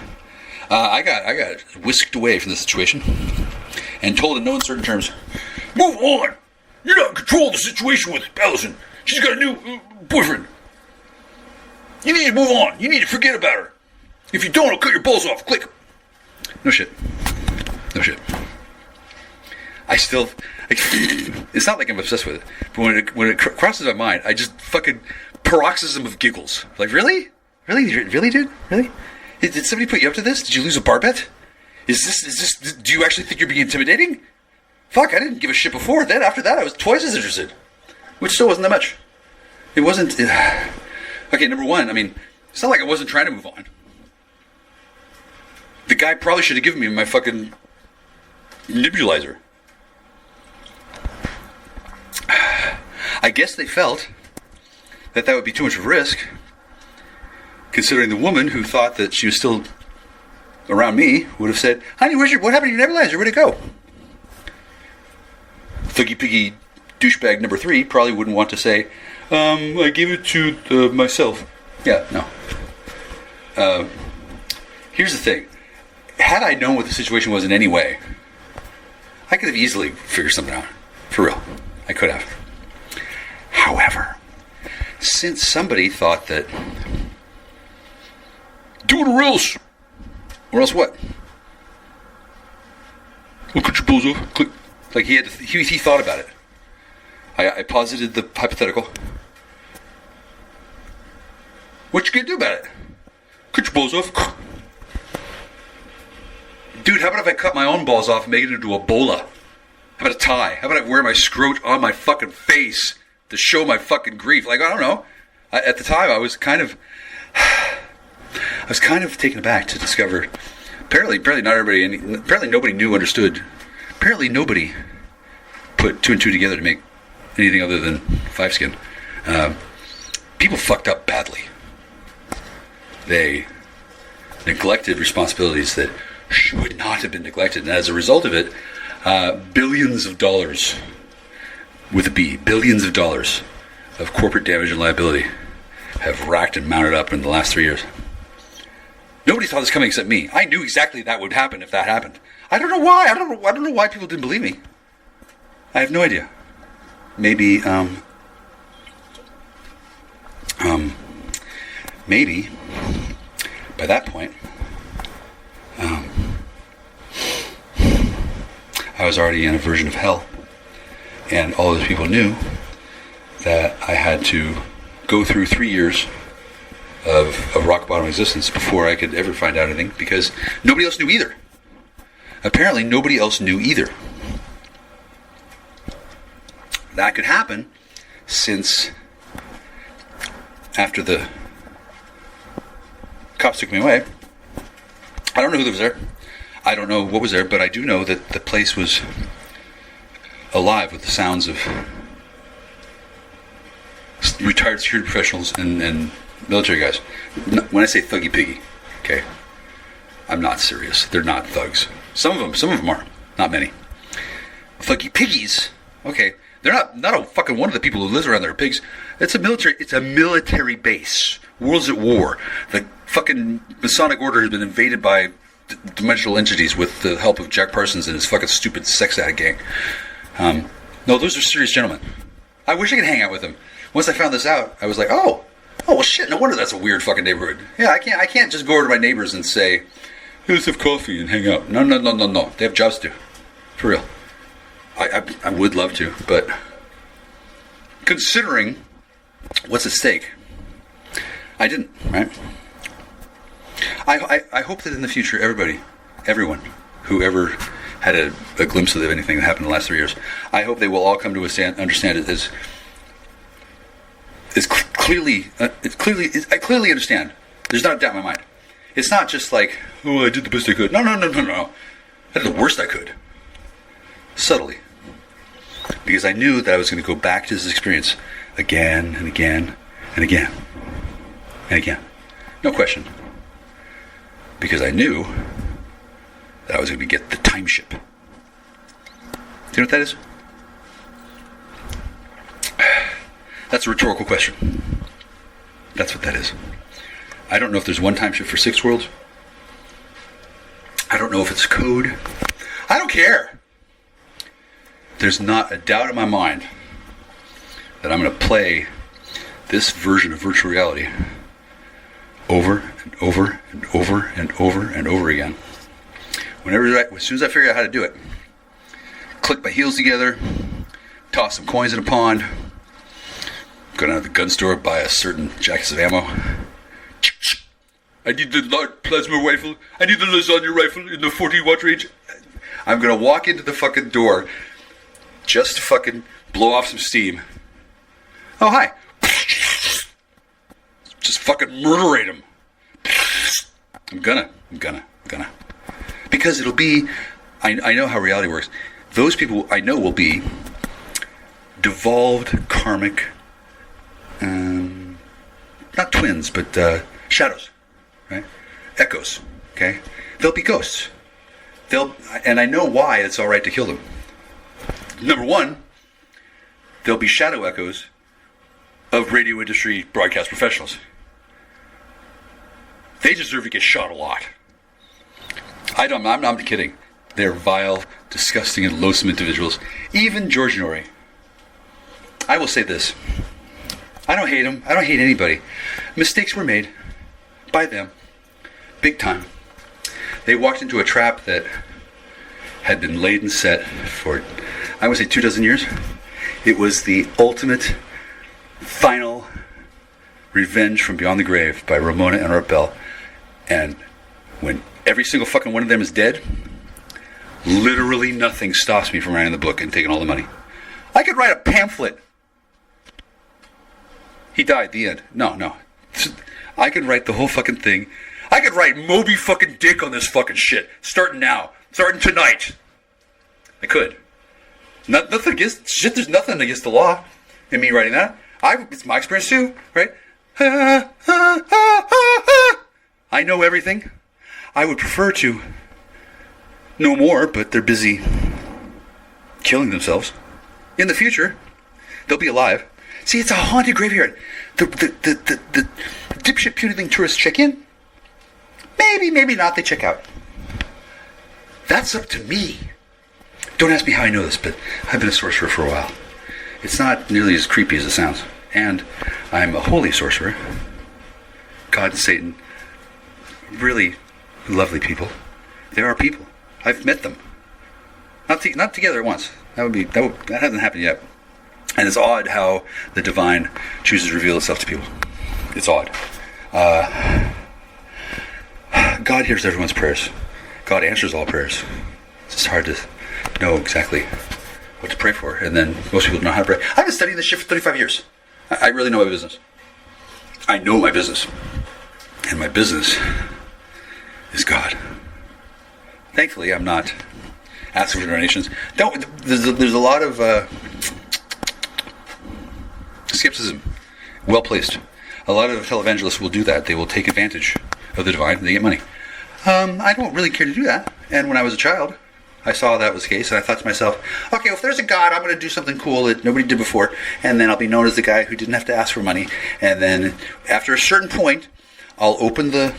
I got whisked away from the situation and told in no uncertain terms, move on! You're not in control of the situation with Allison. She's got a new boyfriend. You need to move on. You need to forget about her. If you don't, I'll cut your balls off. Click. No shit. I still... it's not like I'm obsessed with it. But when it crosses my mind, I just fucking paroxysm of giggles. Like, really? Really, dude? Really? Did somebody put you up to this? Did you lose a bar bet? Is this... Do you actually think you're being intimidating? Fuck, I didn't give a shit before. Then after that, I was twice as interested. Which still wasn't that much. It wasn't... Okay, number one, I mean, it's not like I wasn't trying to move on. The guy probably should have given me my fucking nebulizer. I guess they felt that would be too much of a risk, considering the woman who thought that she was still around me would have said, honey, what happened to your nebulizer? Where'd it go? Thuggy Piggy douchebag number 3 probably wouldn't want to say, I gave it to myself. Yeah, no. Here's the thing. Had I known what the situation was in any way, I could have easily figured something out. For real. I could have. However, since somebody thought that, do it or else. Or else what? Look at your balls off. Click. Like he thought about it. I posited the hypothetical. What you gonna do about it? Cut your balls off. Dude, how about if I cut my own balls off and make it into a bola? How about a tie? How about I wear my scrote on my fucking face to show my fucking grief? Like, I don't know. At the time, I was kind of taken aback to discover. Apparently not everybody. Apparently nobody understood. Apparently nobody put 2 and 2 together to make anything other than 5-skin. People fucked up badly. They neglected responsibilities that should not have been neglected, and as a result of it, billions of dollars, with a B, billions of dollars of corporate damage and liability have racked and mounted up in the last 3 years. Nobody saw this coming except me. I knew exactly that would happen if that happened. I don't know why. I don't know why people didn't believe me. I have no idea. Maybe, maybe by that point, I was already in a version of hell, and all those people knew that I had to go through 3 years of rock bottom existence before I could ever find out anything, because nobody else knew either. Apparently nobody else knew either. That could happen since after the cops took me away. I don't know who was there. I don't know what was there, but I do know that the place was alive with the sounds of retired security professionals and military guys. When I say thuggy piggy, okay, I'm not serious. They're not thugs. Some of them are. Not many. Thuggy piggies, okay, they're not a fucking one of the people who lives around there are pigs. It's a military base. World's at war. The fucking Masonic order has been invaded by dimensional entities with the help of Jack Parsons and his fucking stupid sex addict gang. No, those are serious gentlemen. I wish I could hang out with them. Once I found this out, I was like, oh well, shit. No wonder that's a weird fucking neighborhood. Yeah, I can't just go over to my neighbors and say, hey, let's have coffee and hang out. No. They have jobs to do. For real. I would love to, but considering what's at stake, I didn't, right? I hope that in the future, everyone who ever had a glimpse of anything that happened in the last 3 years, I hope they will all come to understand it as clearly. I clearly understand. There's not a doubt in my mind. It's not just like, oh, I did the best I could. No. I did the worst I could. Subtly. Because I knew that I was going to go back to this experience again and again and again and again. No question. Because I knew that I was going to get the time ship. Do you know what that is? That's a rhetorical question. That's what that is. I don't know if there's one time ship for 6 worlds. I don't know if it's code. I don't care. There's not a doubt in my mind that I'm going to play this version of virtual reality over and over and over and over and over again. As soon as I figure out how to do it, click my heels together, toss some coins in a pond, go down to the gun store, buy a certain jackets of ammo. I need the large plasma rifle. I need the lasagna rifle in the 40-watt range. I'm going to walk into the fucking door just to fucking blow off some steam. Oh, hi. Just fucking murderate him. I'm gonna. Because it'll be I know how reality works. Those people I know will be devolved karmic, not twins, but shadows, right? Echoes, okay? They'll be ghosts. And I know why it's all right to kill them. Number one, they'll be shadow echoes of radio industry broadcast professionals. They deserve to get shot a lot. I'm not kidding. They're vile, disgusting, and loathsome individuals. Even George Norrie. I will say this. I don't hate him. I don't hate anybody. Mistakes were made by them. Big time. They walked into a trap that had been laid and set for, I would say, 24 years. It was the ultimate, final revenge from beyond the grave by Ramona and Art Bell. And when every single fucking one of them is dead, literally nothing stops me from writing the book and taking all the money. I could write a pamphlet. He died, the end. No. I could write the whole fucking thing. I could write Moby fucking Dick on this fucking shit. Starting now. Starting tonight. I could. Nothing against shit. There's nothing against the law in me writing that. It's my experience too, right? I know everything. I would prefer to know more, but they're busy killing themselves. In the future, they'll be alive. See, it's a haunted graveyard. The dipshit puny thing tourists check in. Maybe not, they check out. That's up to me. Don't ask me how I know this, but I've been a sorcerer for a while. It's not nearly as creepy as it sounds. And I'm a holy sorcerer. God and Satan, really lovely people. They are people. I've met them. Not together at once. That hasn't happened yet. And it's odd how the divine chooses to reveal itself to people. It's odd. God hears everyone's prayers. God answers all prayers. It's just hard to know exactly what to pray for. And then most people don't know how to pray. I've been studying this shit for 35 years. I really know my business. I know my business. And my business is God. Thankfully, I'm not asking for donations. There's a lot of skepticism. Well placed. A lot of televangelists will do that. They will take advantage of the divine and they get money. I don't really care to do that. And when I was a child, I saw that was the case, and I thought to myself, okay, well, if there's a God, I'm going to do something cool that nobody did before, and then I'll be known as the guy who didn't have to ask for money. And then after a certain point, I'll open the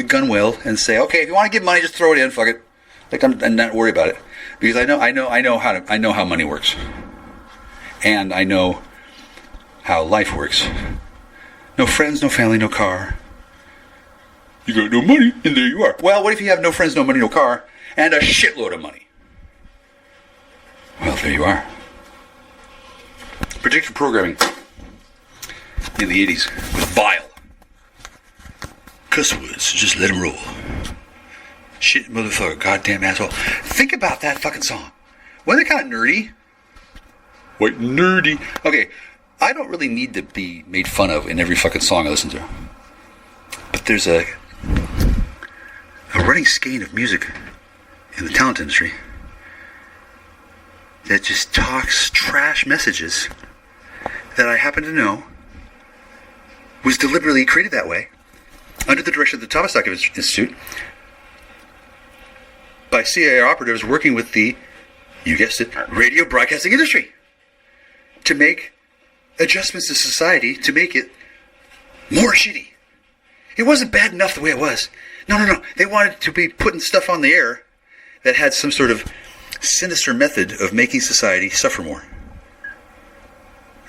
gun whale and say, okay, if you want to give money, just throw it in, fuck it. Like, I'm not worried about it, because I know how money works, and I know how life works. No friends, no family, no car. You got no money, and there you are. Well, what if you have no friends, no money, no car, and a shitload of money? Well, there you are. Predictive programming in the 80s was vile. Cuss words, just let them roll. Shit, motherfucker, goddamn asshole. Think about that fucking song. Wasn't it kind of nerdy? What nerdy? Okay, I don't really need to be made fun of in every fucking song I listen to. But there's a running skein of music in the talent industry that just talks trash messages that I happen to know was deliberately created that way under the direction of the Tavistock Institute by CIA operatives working with the, you guessed it, radio broadcasting industry to make adjustments to society to make it more shitty. It wasn't bad enough the way it was. No. They wanted to be putting stuff on the air that had some sort of sinister method of making society suffer more.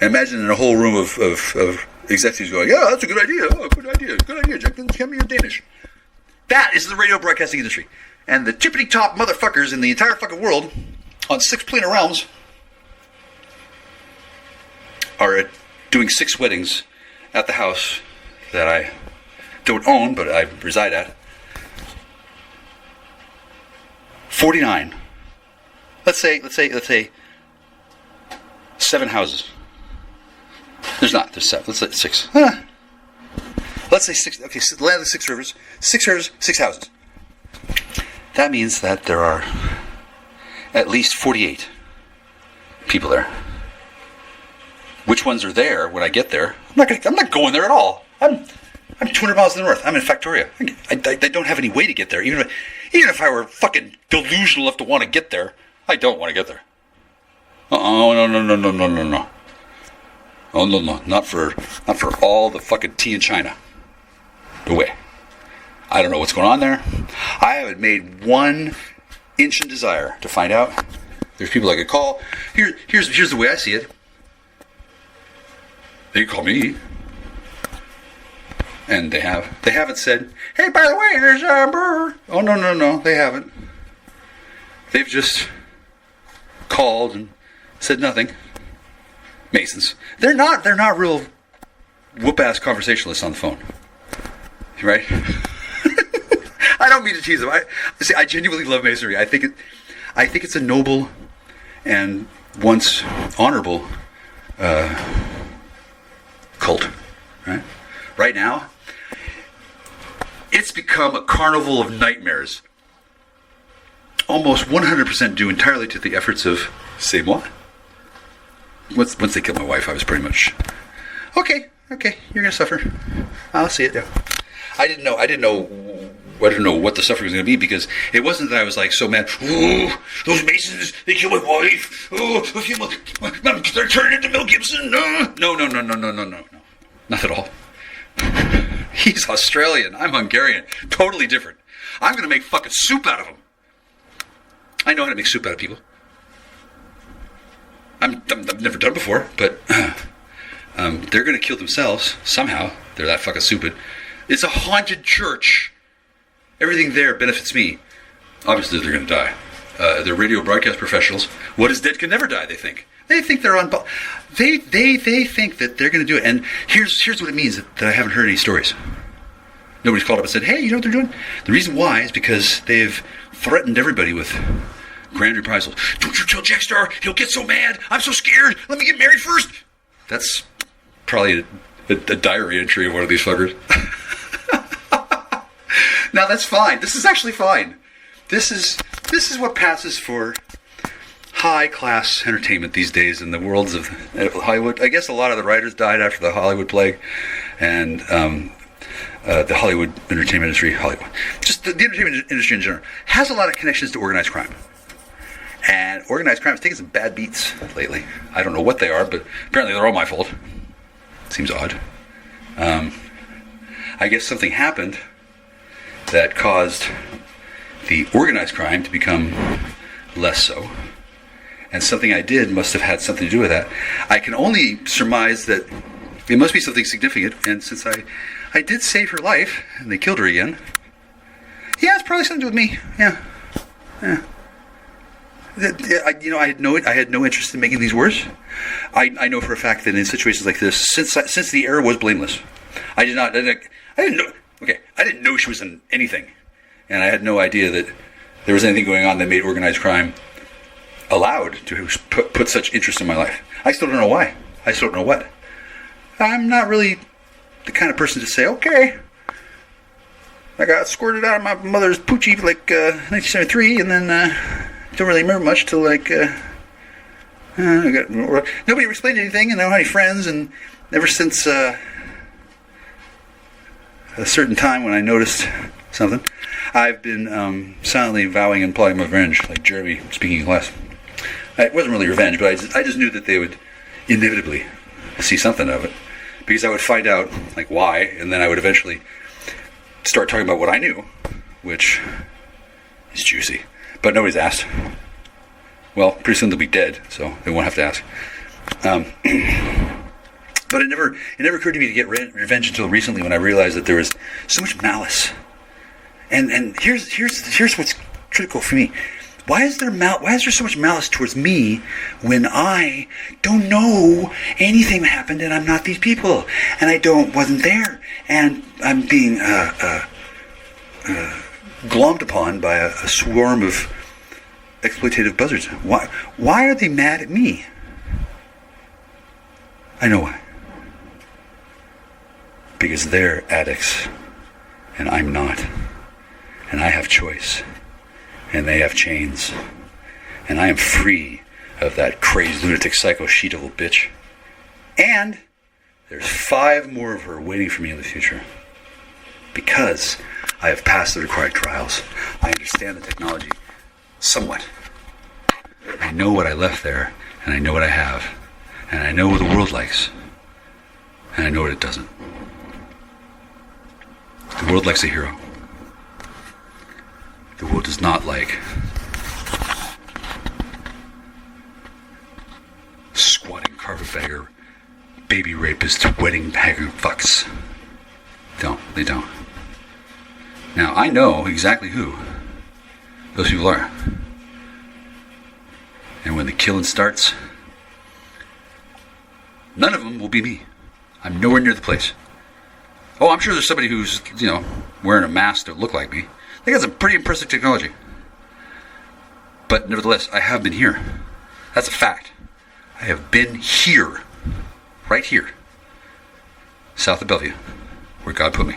And imagine in a whole room of executives going, yeah, that's a good idea. Oh, good idea, Jack. Tell me you're Danish. That is the radio broadcasting industry. And the tippity-top motherfuckers in the entire fucking world on 6 planar realms are doing 6 weddings at the house that I don't own, but I reside at. 49. Let's say 7 houses. There's 7. Let's say 6. Let's say 6. Okay, so the land of the 6 rivers. 6 rivers, 6 houses. That means that there are at least 48 people there. Which ones are there when I get there? I'm not going there at all. I'm 200 miles to the north. I'm in Factoria. I don't have any way to get there. Even if I were fucking delusional enough to want to get there, I don't want to get there. Oh no. Oh no, not for all the fucking tea in China. No way. I don't know what's going on there. I haven't made 1 inch in desire to find out. There's people I could call. Here's the way I see it. They call me. And they haven't said, hey, by the way, there's a burr. Oh, no, they haven't. They've just called and said nothing. Masons. They're not real whoop-ass conversationalists on the phone. Right? I don't mean to tease them. I genuinely love Masonry. I think it's a noble and once honorable cult. Right? Right now, it's become a carnival of nightmares. Almost 100% due entirely to the efforts of c'est moi. Once they killed my wife, I was pretty much okay. You're gonna suffer. I'll see it. Yeah. I didn't know what the suffering was going to be, because it wasn't that I was like so mad. Oh, those Masons, they killed my wife. Oh, they're turning into Mel Gibson. No, not at all. He's Australian. I'm Hungarian. Totally different. I'm going to make fucking soup out of him. I know how to make soup out of people. I've never done it before, but they're going to kill themselves somehow. They're that fucking stupid. It's a haunted church. Everything there benefits me. Obviously, they're going to die. They're radio broadcast professionals. What is dead can never die, they think. They think they're on... They think that they're going to do it. And here's what it means that I haven't heard any stories. Nobody's called up and said, hey, you know what they're doing? The reason why is because they've threatened everybody with grand reprisals. Don't you tell Jack Star, he'll get so mad. I'm so scared. Let me get married first. That's probably a diary entry of one of these fuckers. Now that's fine. This is actually fine. This is what passes for high-class entertainment these days in the worlds of Hollywood. I guess a lot of the writers died after the Hollywood plague, and the Hollywood entertainment industry, just the entertainment industry in general, has a lot of connections to organized crime. And organized crime is taking some bad beats lately. I don't know what they are, but apparently they're all my fault. Seems odd. I guess something happened that caused the organized crime to become less so. And something I did must have had something to do with that. I can only surmise that it must be something significant. And since I did save her life, and they killed her again, yeah, it's probably something to do with me. Yeah. I had no interest in making these worse. I know for a fact that in situations like this, since the error was blameless, I didn't know she was in anything, and I had no idea that there was anything going on that made organized crime allowed to put such interest in my life. I still don't know why. I still don't know what. I'm not really the kind of person to say, okay, I got squirted out of my mother's poochie like 1973, and then don't really remember much till like nobody explained anything, and I don't have any friends, and ever since a certain time when I noticed something, I've been silently vowing and plotting my revenge, like Jeremy speaking in class. It wasn't really revenge, but I just knew that they would inevitably see something of it, because I would find out like why, and then I would eventually start talking about what I knew, which is juicy. But nobody's asked. Well, pretty soon they'll be dead, so they won't have to ask. But it never occurred to me to get revenge until recently, when I realized that there was so much malice. And here's what's critical for me. Why is there so much malice towards me when I don't know anything that happened, and I'm not these people, and wasn't there, and I'm being glommed upon by a swarm of exploitative buzzards? Why are they mad at me? I know why. Because they're addicts, and I'm not. And I have choice, and they have chains, And I am free of that crazed lunatic psycho she-devil bitch. And there's 5 more of her waiting for me in the future. Because I have passed the required trials. I understand the technology somewhat. I know what I left there, and I know what I have. And I know what the world likes. And I know what it doesn't. The world likes a hero. The world does not like squatting carpetbagger, baby rapist, wedding haggard fucks. They don't. Now, I know exactly who those people are. And when the killing starts, none of them will be me. I'm nowhere near the place. Oh, I'm sure there's somebody who's, wearing a mask to look like me. I think that's a pretty impressive technology. But nevertheless, I have been here. That's a fact. I have been here. Right here. South of Bellevue. Where God put me.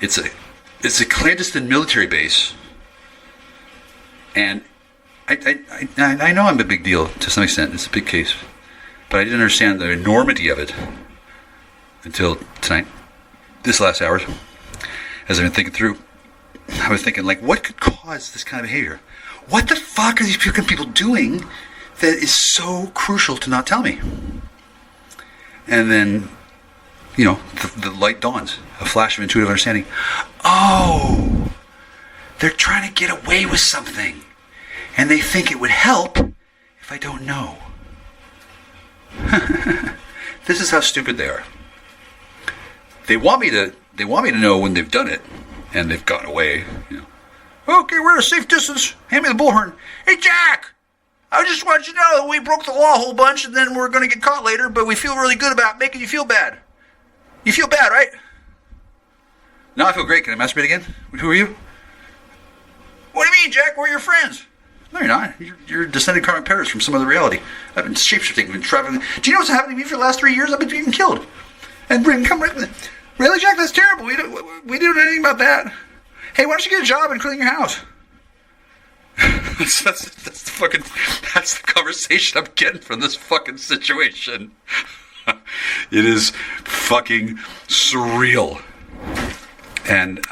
It's a clandestine military base. And I know I'm a big deal to some extent. It's a big case. But I didn't understand the enormity of it until tonight. This last hour. As I've been thinking through, I was thinking, what could cause this kind of behavior? What the fuck are these people doing that is so crucial to not tell me? And then, the light dawns. A flash of intuitive understanding. Oh, they're trying to get away with something. And they think it would help if I don't know. This is how stupid they are. They want me to know when they've done it. And they've gotten away, Okay, we're at a safe distance. Hand me the bullhorn. Hey, Jack! I just want you to know that we broke the law a whole bunch and then we're going to get caught later, but we feel really good about making you feel bad. You feel bad, right? No, I feel great. Can I masturbate again? Who are you? What do you mean, Jack? We're your friends. No, you're not. You're descended karmic parents from some other reality. I've been shapeshifting, I've been traveling. Do you know what's happening to me for the last 3 years? I've been getting killed. And come right... Really, Jack? That's terrible. We don't know anything about that. Hey, why don't you get a job and clean your house? that's the conversation I'm getting from this fucking situation. It is fucking surreal. And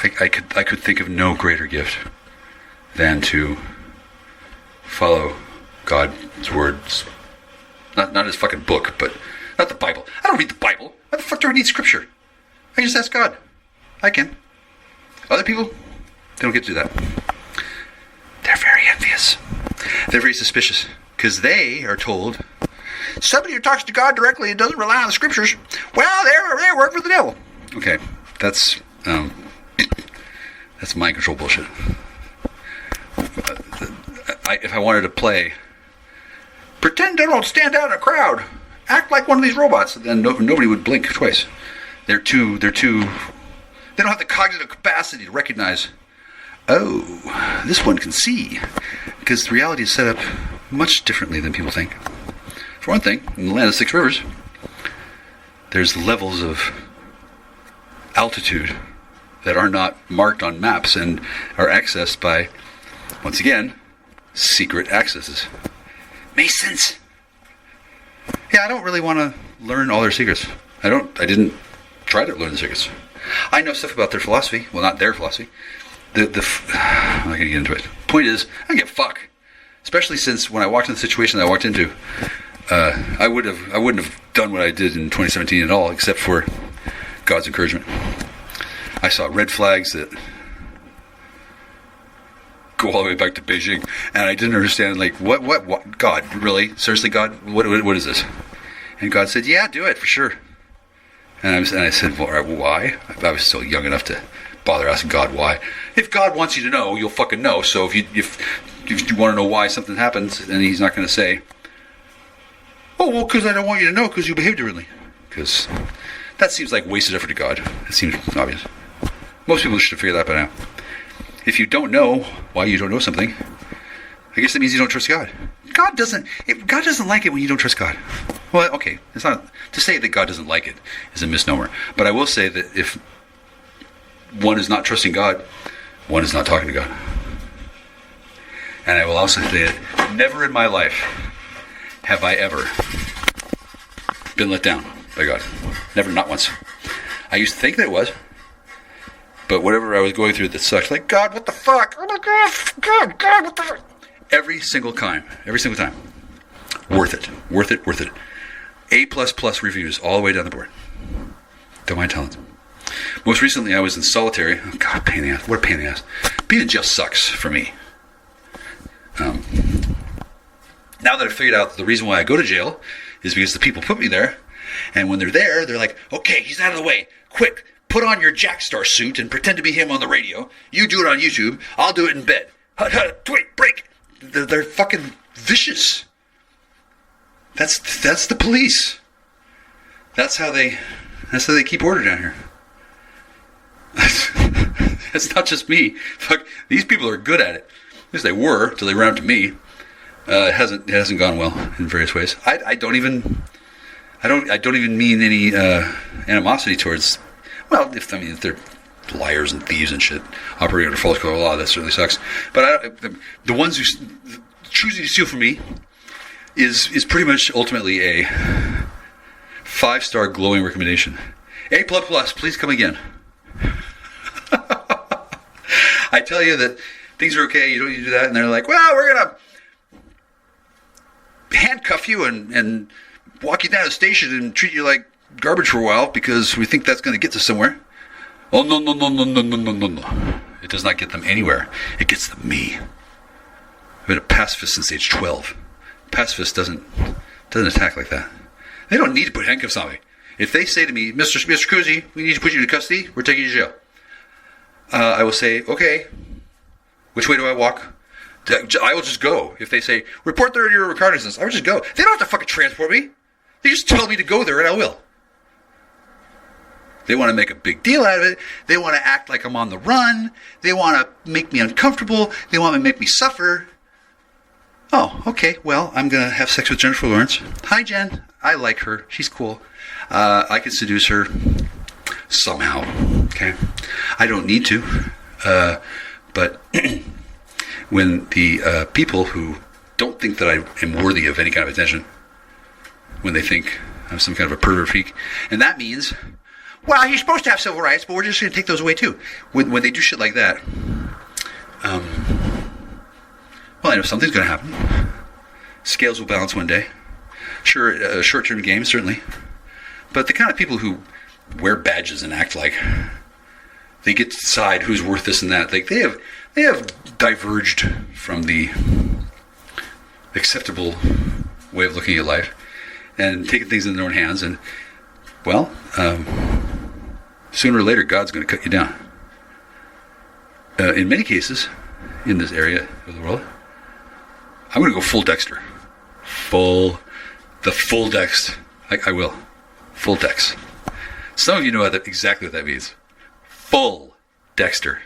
I could think of no greater gift than to follow God's words. Not his fucking book, but not the Bible. I don't read the Bible. Why the fuck do I need scripture? I just ask God. I can. Other people, they don't get to do that. They're very envious. They're very suspicious. Because they are told, somebody who talks to God directly and doesn't rely on the scriptures, well, they work for the devil. Okay, that's mind control bullshit. If I wanted to play, pretend I don't stand out in a crowd, act like one of these robots, then nobody would blink twice. They don't have the cognitive capacity to recognize, oh, this one can see. Because reality is set up much differently than people think. For one thing, in the land of 6 rivers, there's levels of altitude that are not marked on maps and are accessed by, once again, secret accesses. Masons! Yeah, I don't really want to learn all their secrets. I didn't try to learn the secrets. I know stuff about their philosophy. Well, not their philosophy. I'm not going to get into it. Point is, I don't give a fuck. Especially since when I walked into the situation that I walked into, I wouldn't have done what I did in 2017 at all, except for God's encouragement. I saw red flags that go all the way back to Beijing, and I didn't understand, what, God, really? Seriously, God? What is this? And God said, yeah, do it, for sure. And I said, well, why? I was still young enough to bother asking God why. If God wants you to know, you'll fucking know. So if you want to know why something happens, then he's not going to say, oh, well, because I don't want you to know because you behave differently. Because that seems like wasted effort to God. It seems obvious. Most people should have figured that by now. If you don't know why you don't know something, I guess that means you don't trust God. God doesn't like it when you don't trust God. Well, okay, it's not to say that God doesn't like it is a misnomer. But I will say that if one is not trusting God, one is not talking to God. And I will also say that never in my life have I ever been let down by God. Never, not once. I used to think that it was. But whatever I was going through that sucked, like, God, what the fuck? Oh my God, God, what the fuck? Every single time. Worth it. A++ reviews all the way down the board. Don't mind telling them. Most recently, I was in solitary. Oh, God, pain in the ass. What a pain in the ass. Being in jail sucks for me. Now that I've figured out the reason why I go to jail is because the people put me there, and when they're there, they're like, okay, he's out of the way. Quick, put on your Jack Star suit and pretend to be him on the radio. You do it on YouTube. I'll do it in bed. Wait, break. They're fucking vicious. That's the police. That's how they keep order down here. It's not just me. Fuck, these people are good at it. At least they were till they ran up to me. It hasn't gone well in various ways. I don't even mean any animosity towards. Well, if they're liars and thieves and shit operating under false color law, that certainly sucks. But the ones who choosing to steal from me is pretty much ultimately a 5-star glowing recommendation. A++, please come again. I tell you that things are okay, you don't need to do that, and they're like, well, we're gonna handcuff you and walk you down to the station and treat you like garbage for a while because we think that's going to get us somewhere. Oh, no. It does not get them anywhere. It gets them me. I've been a pacifist since age 12. Pacifist doesn't attack like that. They don't need to put handcuffs on me. If they say to me, Mr. Kuzi, we need to put you into custody, we're taking you to jail. I will say, okay, which way do I walk? I will just go. If they say, report there to your recognizance, I will just go. They don't have to fucking transport me. They just tell me to go there and I will. They want to make a big deal out of it. They want to act like I'm on the run. They want to make me uncomfortable. They want to make me suffer. Oh, okay, well, I'm going to have sex with Jennifer Lawrence. Hi, Jen. I like her. She's cool. I can seduce her somehow. Okay? I don't need to. But when the people who don't think that I am worthy of any kind of attention, when they think I'm some kind of a pervert freak, and that means, well, you're supposed to have civil rights, but we're just going to take those away too. When they do shit like that, well, I know something's going to happen. Scales will balance one day. Sure, a short-term game, certainly. But the kind of people who wear badges and act like they get to decide who's worth this and that, like they have diverged from the acceptable way of looking at life and taking things in their own hands. And, well, sooner or later, God's going to cut you down. In many cases, in this area of the world, I'm going to go full Dexter. The full Dex. I will. Full Dex. Some of you know exactly what that means. Full Dexter.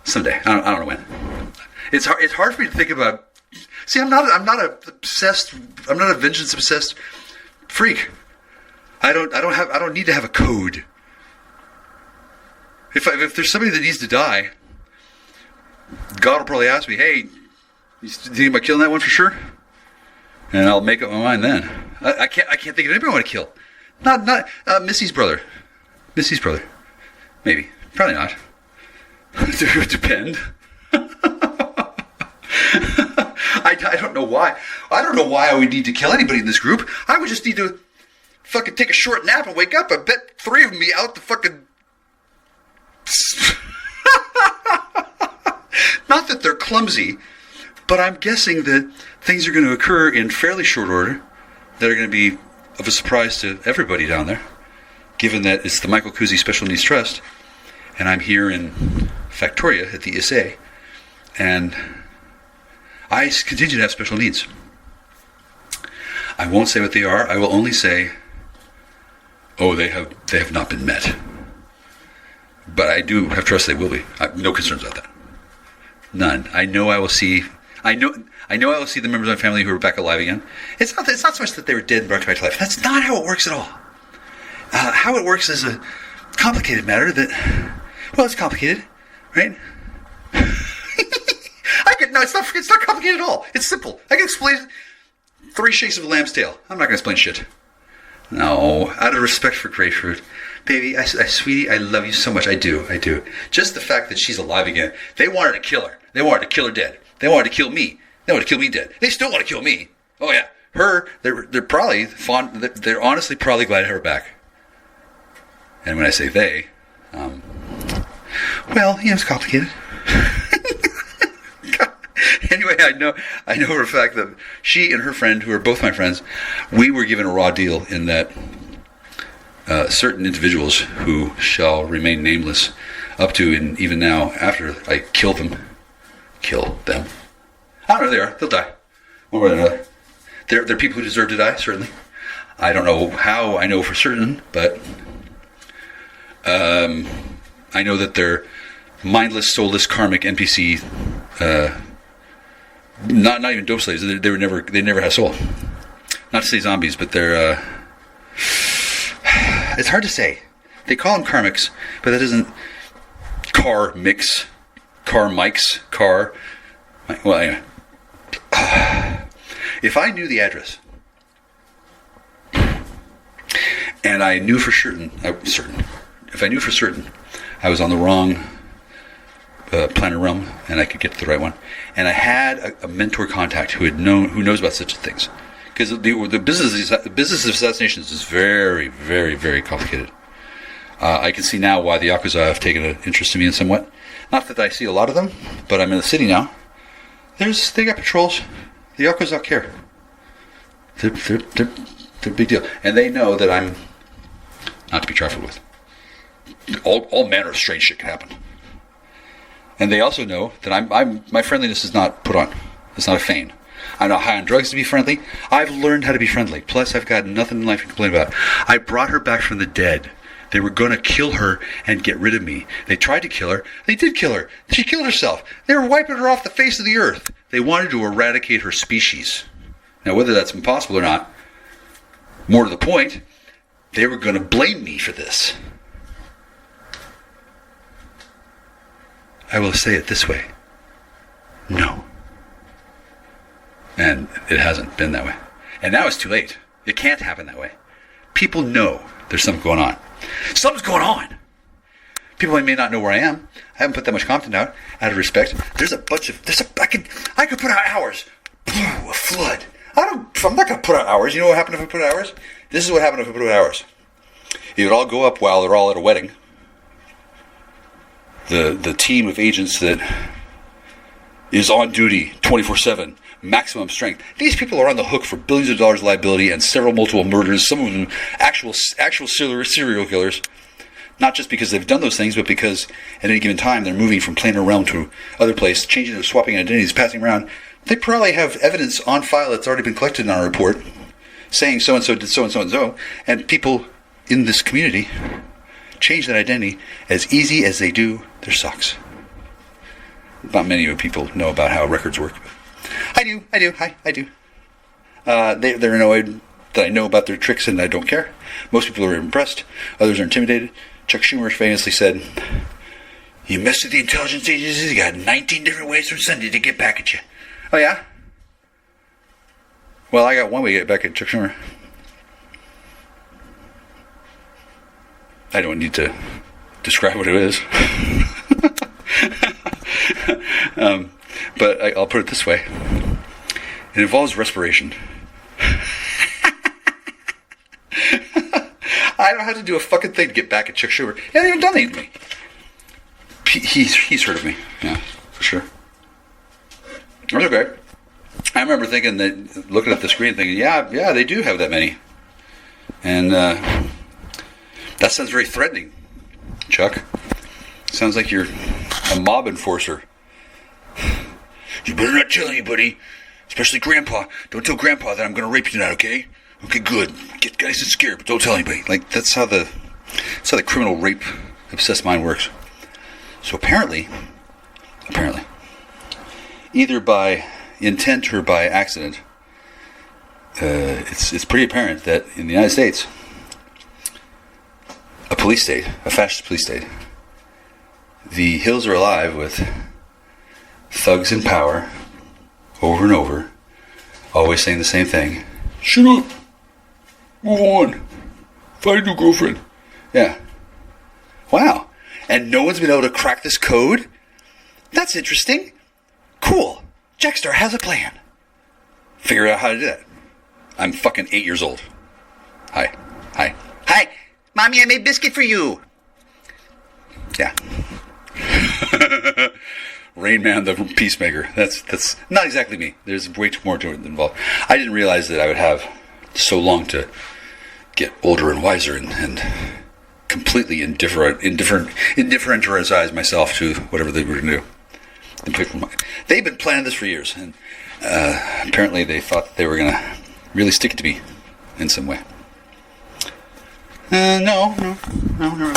Someday. I don't know when. It's hard for me to think about. See, I'm not a vengeance obsessed freak. I don't need to have a code. If there's somebody that needs to die, God will probably ask me, hey, you thinking about killing that one for sure? And I'll make up my mind then. I can't think of anybody I want to kill. Not Missy's brother. Maybe. Probably not. It would depend. I don't know why. I don't know why I would need to kill anybody in this group. I would just need to fucking take a short nap and wake up. I bet 3 of them be out the fucking... Not that they're clumsy, but I'm guessing that things are going to occur in fairly short order that are going to be of a surprise to everybody down there, given that it's the Michael Kuzi Special Needs Trust, and I'm here in Factoria at the SA, and I continue to have special needs. I won't say what they are. I will only say, they have not been met. But I do have trust they will be. I have no concerns about that. None. I know I will see the members of my family who are back alive again. It's not so much that they were dead and brought back to life. That's not how it works at all. How it works is a complicated matter that, well, it's complicated, right? No, it's not complicated at all. It's simple. I can explain 3 shakes of a lamb's tail. I'm not going to explain shit. No, out of respect for grapefruit. Baby, sweetie, I love you so much. I do. Just the fact that she's alive again. They wanted to kill her. They wanted to kill her dead. They wanted to kill me. They wanted to kill me dead. They still want to kill me. Oh yeah. Her, they're probably fond, they're honestly probably glad to have her back. And when I say they, well, it's complicated. Anyway, I know for a fact that she and her friend, who are both my friends, we were given a raw deal in that certain individuals who shall remain nameless up to and even now after I kill them. I don't know who they are. They'll die. One way or another. They're people who deserve to die, certainly. I don't know how I know for certain, but I know that they're mindless, soulless, karmic NPC. Not even dope slaves. They never had a soul. Not to say zombies, but they're. It's hard to say. They call them karmics, but that isn't car mix, car mics, car. Well, anyway. If I knew the address, and I knew for certain, if I knew for certain I was on the wrong planet realm, and I could get to the right one, and I had a mentor contact who knows about such things, because the business of assassinations is very, very, very complicated. I can see now why the Yakuza have taken an interest in me in somewhat. Not that I see a lot of them, but I'm in the city now. They got patrols. The Yakuza care. They're a big deal, and they know that I'm not to be trifled with. All manner of strange shit can happen. And they also know that my friendliness is not put on. It's not a feign. I'm not high on drugs to be friendly. I've learned how to be friendly. Plus, I've got nothing in life to complain about. I brought her back from the dead. They were going to kill her and get rid of me. They tried to kill her. They did kill her. She killed herself. They were wiping her off the face of the earth. They wanted to eradicate her species. Now, whether that's impossible or not, more to the point, they were going to blame me for this. I will say it this way. No. And it hasn't been that way. And now it's too late. It can't happen that way. People know there's something going on. Something's going on. People may not know where I am. I haven't put that much content out of respect. I could put out hours. A flood. I'm not going to put out hours. You know what happened if I put out hours? This is what happened if I put out hours. It would all go up while they're all at a wedding. The team of agents that is on duty 24/7, maximum strength. These people are on the hook for billions of dollars liability and several multiple murders, some of them actual serial killers. Not just because they've done those things, but because at any given time they're moving from planar realm to other place, changing or swapping identities, passing around. They probably have evidence on file that's already been collected in our report, saying so-and-so did so-and-so and so, and people in this community change that identity as easy as they do their socks. Not many of people know about how records work. I do. They're annoyed that I know about their tricks and I don't care. Most people are impressed. Others are intimidated. Chuck Schumer famously said, "You mess with the intelligence agencies, you got 19 different ways from Sunday to get back at you." Oh yeah? Well, I got one way to get back at Chuck Schumer. I don't need to describe what it is. But I'll put it this way. It involves respiration. I don't have to do a fucking thing to get back at Chuck Schumer. He hasn't even done anything to me. He's heard of me. Yeah, for sure. That's okay. I remember thinking that, looking at the screen thinking, yeah, they do have that many. And that sounds very threatening, Chuck. Sounds like you're a mob enforcer. You better not tell anybody, especially Grandpa. Don't tell Grandpa that I'm going to rape you tonight, okay? Okay, good. Get nice and scared, but don't tell anybody. Like, that's how the criminal rape obsessed mind works. So apparently, either by intent or by accident, it's pretty apparent that in the United States, a fascist police state, The hills are alive with thugs in power, over and over, always saying the same thing. Shut up! Move on! Find a new girlfriend. Yeah. Wow. And no one's been able to crack this code? That's interesting. Cool. Jackstar has a plan. Figure out how to do that. I'm fucking 8 years old. Hi. Hi. Hi! Mommy, I made biscuit for you! Yeah. Rain Man the Peacemaker. That's not exactly me. There's way too more to it involved. I didn't realize that I would have so long to get older and wiser and completely indifferentize myself to whatever they were going to do. They've been planning this for years, and apparently they thought that they were going to really stick it to me in some way. No, not really.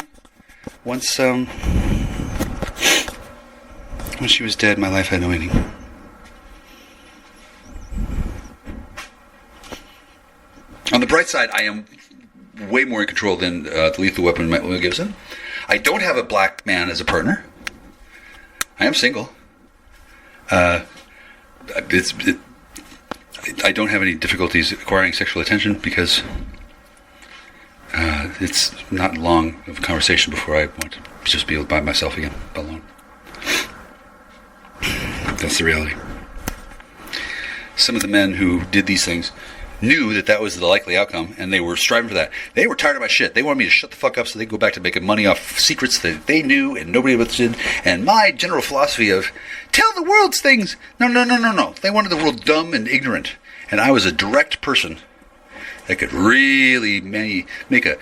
Once when she was dead, my life had no meaning. On the bright side, I am way more in control than the lethal weapon gives him. I don't have a black man as a partner. I am single. I don't have any difficulties acquiring sexual attention because it's not long of a conversation before I want to just be by myself again, alone. That's the reality. Some of the men who did these things knew that was the likely outcome, and they were striving for that. They were tired of my shit. They wanted me to shut the fuck up so they could go back to making money off secrets that they knew and nobody else did. And my general philosophy of, tell the world things. No. They wanted the world dumb and ignorant. And I was a direct person that could really make a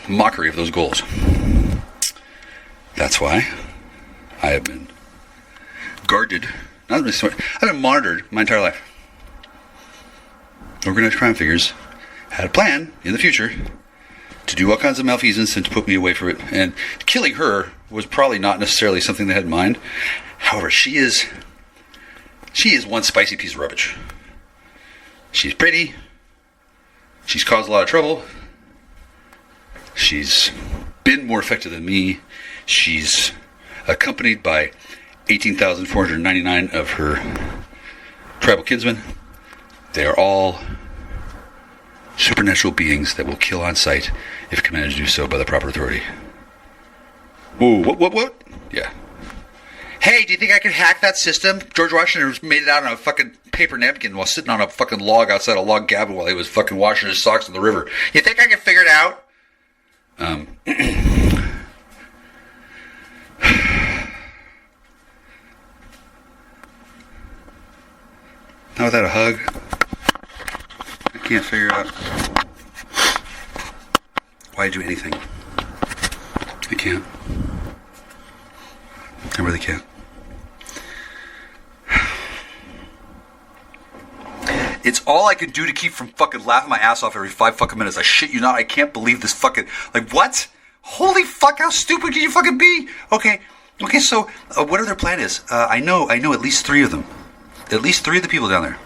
mockery of those goals. That's why I have been guarded. I've been monitored my entire life. Organized crime figures had a plan in the future to do all kinds of malfeasance and to put me away from it. And killing her was probably not necessarily something they had in mind. However, she is one spicy piece of rubbish. She's pretty. She's caused a lot of trouble. She's been more effective than me. She's accompanied by 18,499 of her tribal kinsmen. They are all supernatural beings that will kill on sight if commanded to do so by the proper authority. Whoa, what? Yeah. Hey, do you think I could hack that system? George Washington made it out on a fucking paper napkin while sitting on a fucking log outside a log cabin while he was fucking washing his socks in the river. You think I can figure it out? Not without a hug. I can't figure out why I do anything. I can't. I really can't. It's all I can do to keep from fucking laughing my ass off every 5 fucking minutes. I shit you not. I can't believe this fucking... Like, what? Holy fuck, how stupid can you fucking be? Okay, so whatever their plan is, I know at least 3 of them. At least 3 of the people down there,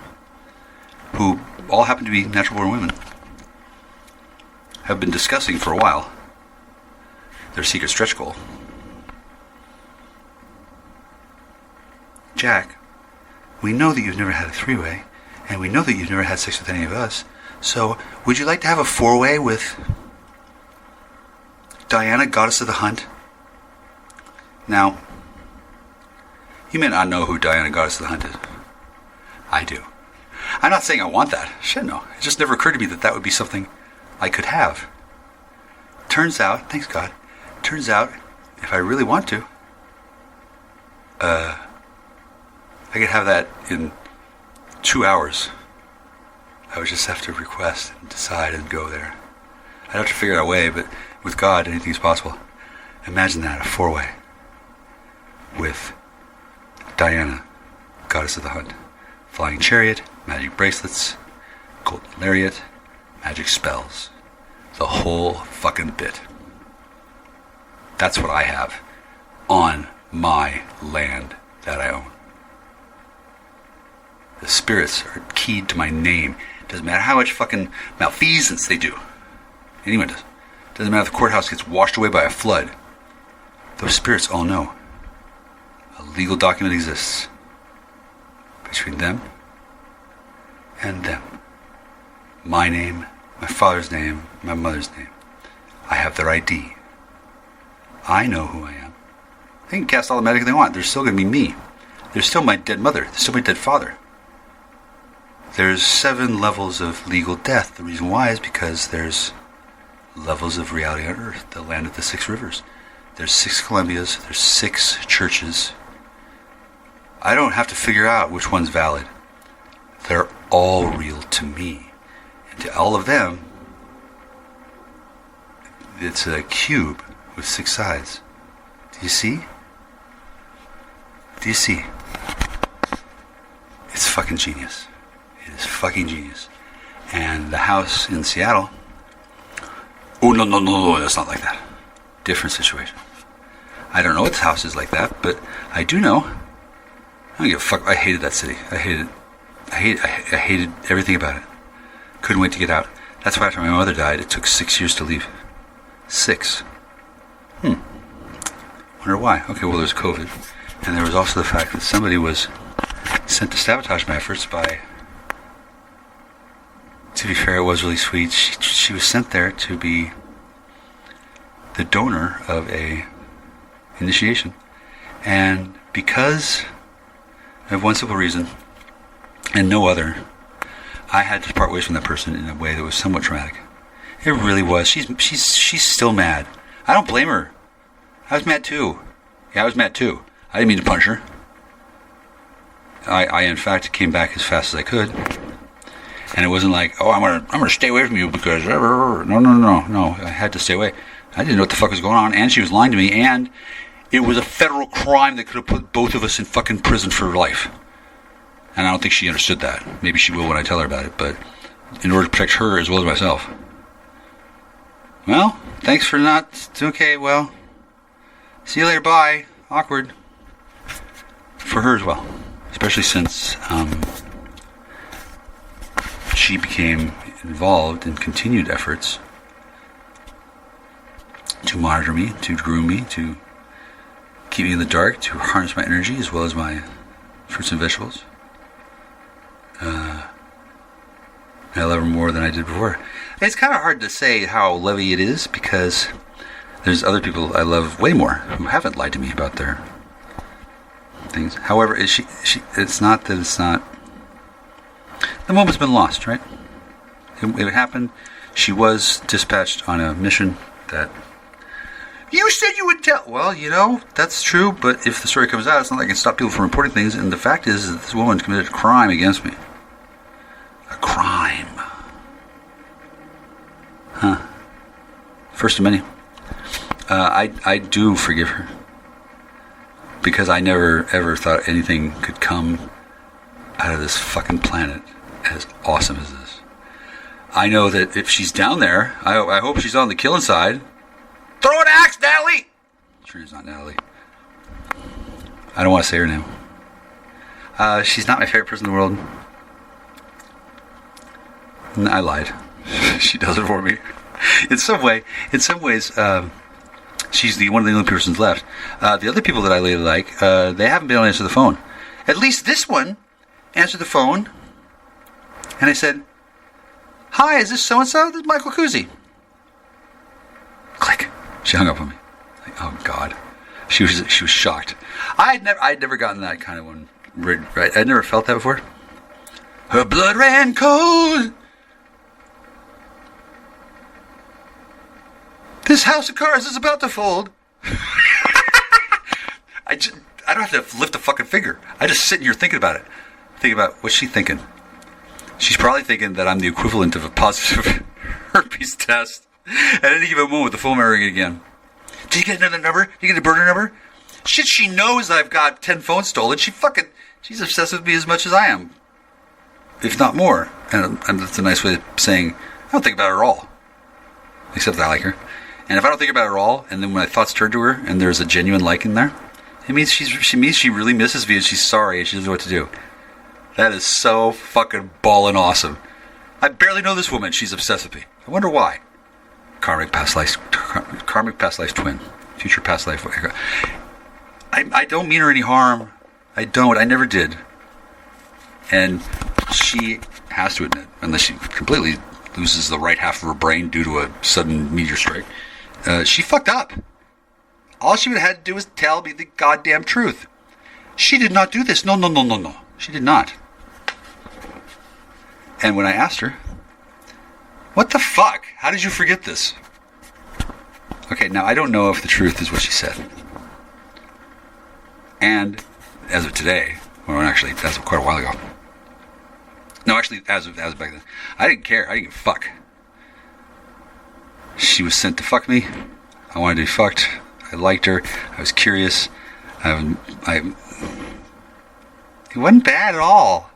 who all happen to be natural-born women, have been discussing for a while their secret stretch goal. Jack, we know that you've never had a 3-way, and we know that you've never had sex with any of us, so would you like to have a 4-way with Diana, goddess of the hunt? Now, you may not know who Diana, goddess of the hunt is. I do. I'm not saying I want that. Shit, no. It just never occurred to me that would be something I could have. Turns out, thanks God, if I really want to, I could have that in 2 hours. I would just have to request and decide and go there. I'd have to figure out a way, but with God, anything's possible. Imagine that, a 4-way with Diana, goddess of the hunt. Flying chariot, magic bracelets, golden lariat, magic spells. The whole fucking bit. That's what I have on my land that I own. The spirits are keyed to my name. Doesn't matter how much fucking malfeasance they do. Anyone does. Doesn't matter if the courthouse gets washed away by a flood. Those spirits all know a legal document exists between them and them. My name, my father's name, my mother's name. I have their ID. I know who I am. They can cast all the magic they want. There's still going to be me. There's still my dead mother. There's still my dead father. There's 7 levels of legal death. The reason why is because there's levels of reality on Earth, the land of the 6 rivers. There's 6 Columbias. There's 6 churches. I don't have to figure out which one's valid. They're all real to me. And to all of them, it's a cube with 6 sides. Do you see? Do you see? It's fucking genius. It is fucking genius. And the house in Seattle... Oh, no, that's not like that. Different situation. I don't know what the house is like that, but I do know. I don't give a fuck. I hated that city. I hated it. I hated everything about it. Couldn't wait to get out. That's why after my mother died, it took 6 years to leave. 6. Wonder why. Okay, well, there's COVID. And there was also the fact that somebody was sent to sabotage my efforts by... To be fair, it was really sweet. She was sent there to be the donor of a initiation. And because of one simple reason, and no other, I had to part ways from that person in a way that was somewhat traumatic. It really was. She's still mad. I don't blame her. I was mad too. Yeah, I was mad too. I didn't mean to punch her. I in fact came back as fast as I could. And it wasn't like, oh, I'm gonna stay away from you because no. I had to stay away. I didn't know what the fuck was going on, and she was lying to me, and it was a federal crime that could have put both of us in fucking prison for life. And I don't think she understood that. Maybe she will when I tell her about it, but in order to protect her as well as myself. Well, thanks for not... Okay, well, see you later, bye. Awkward. For her as well. Especially since she became involved in continued efforts to monitor me, to groom me, to keep me in the dark, to harness my energy as well as my fruits and vegetables. I love her more than I did before. It's kind of hard to say how lovey it is because there's other people I love way more who haven't lied to me about their things. However, it's not that it's not... The moment's been lost, right? It happened. She was dispatched on a mission that... You said you would tell... Well, you know, that's true, but if the story comes out, it's not like I can stop people from reporting things, and the fact is that this woman committed a crime against me. A crime. Huh. First of many. I do forgive her. Because I never, ever thought anything could come out of this fucking planet as awesome as this. I know that if she's down there, I hope she's on the killing side. Throw an axe, Natalie! Sure, it's not Natalie. I don't want to say her name. She's not my favorite person in the world. I lied. She does it for me. In some ways, she's one of the only persons left. The other people that I really like, they haven't been able to answer the phone. At least this one answered the phone, and I said, "Hi, is this so-and-so? This is Michael Kuzi." Click. She hung up on me. Like, oh God, she was shocked. I'd never gotten that kind of one. Right? I'd never felt that before. Her blood ran cold. This house of cards is about to fold. I don't have to lift a fucking finger. I just sit here thinking about it. Think about what's she thinking. She's probably thinking that I'm the equivalent of a positive herpes test. At any given moment, the phone may ring again. Did you get another number? Did you get a burner number? Shit, she knows I've got 10 phones stolen. She's obsessed with me as much as I am. If not more. And that's a nice way of saying, I don't think about her at all. Except that I like her. And if I don't think about her at all, and then when my thoughts turn to her, and there's a genuine liking there, it means she really misses me, and she's sorry, and she doesn't know what to do. That is so fucking ballin' awesome. I barely know this woman. She's obsessed with me. I wonder why. Karmic past life twin. Future past life. I don't mean her any harm. I don't. I never did. And she has to admit, unless she completely loses the right half of her brain due to a sudden meteor strike, she fucked up. All she would have had to do was tell me the goddamn truth. She did not do this. No. She did not. And when I asked her, what the fuck? How did you forget this? Okay, now I don't know if the truth is what she said. And as of today, well, actually, as of quite a while ago. No, actually, as of back then, I didn't care. I didn't give a fuck. She was sent to fuck me. I wanted to be fucked. I liked her. I was curious. It wasn't bad at all.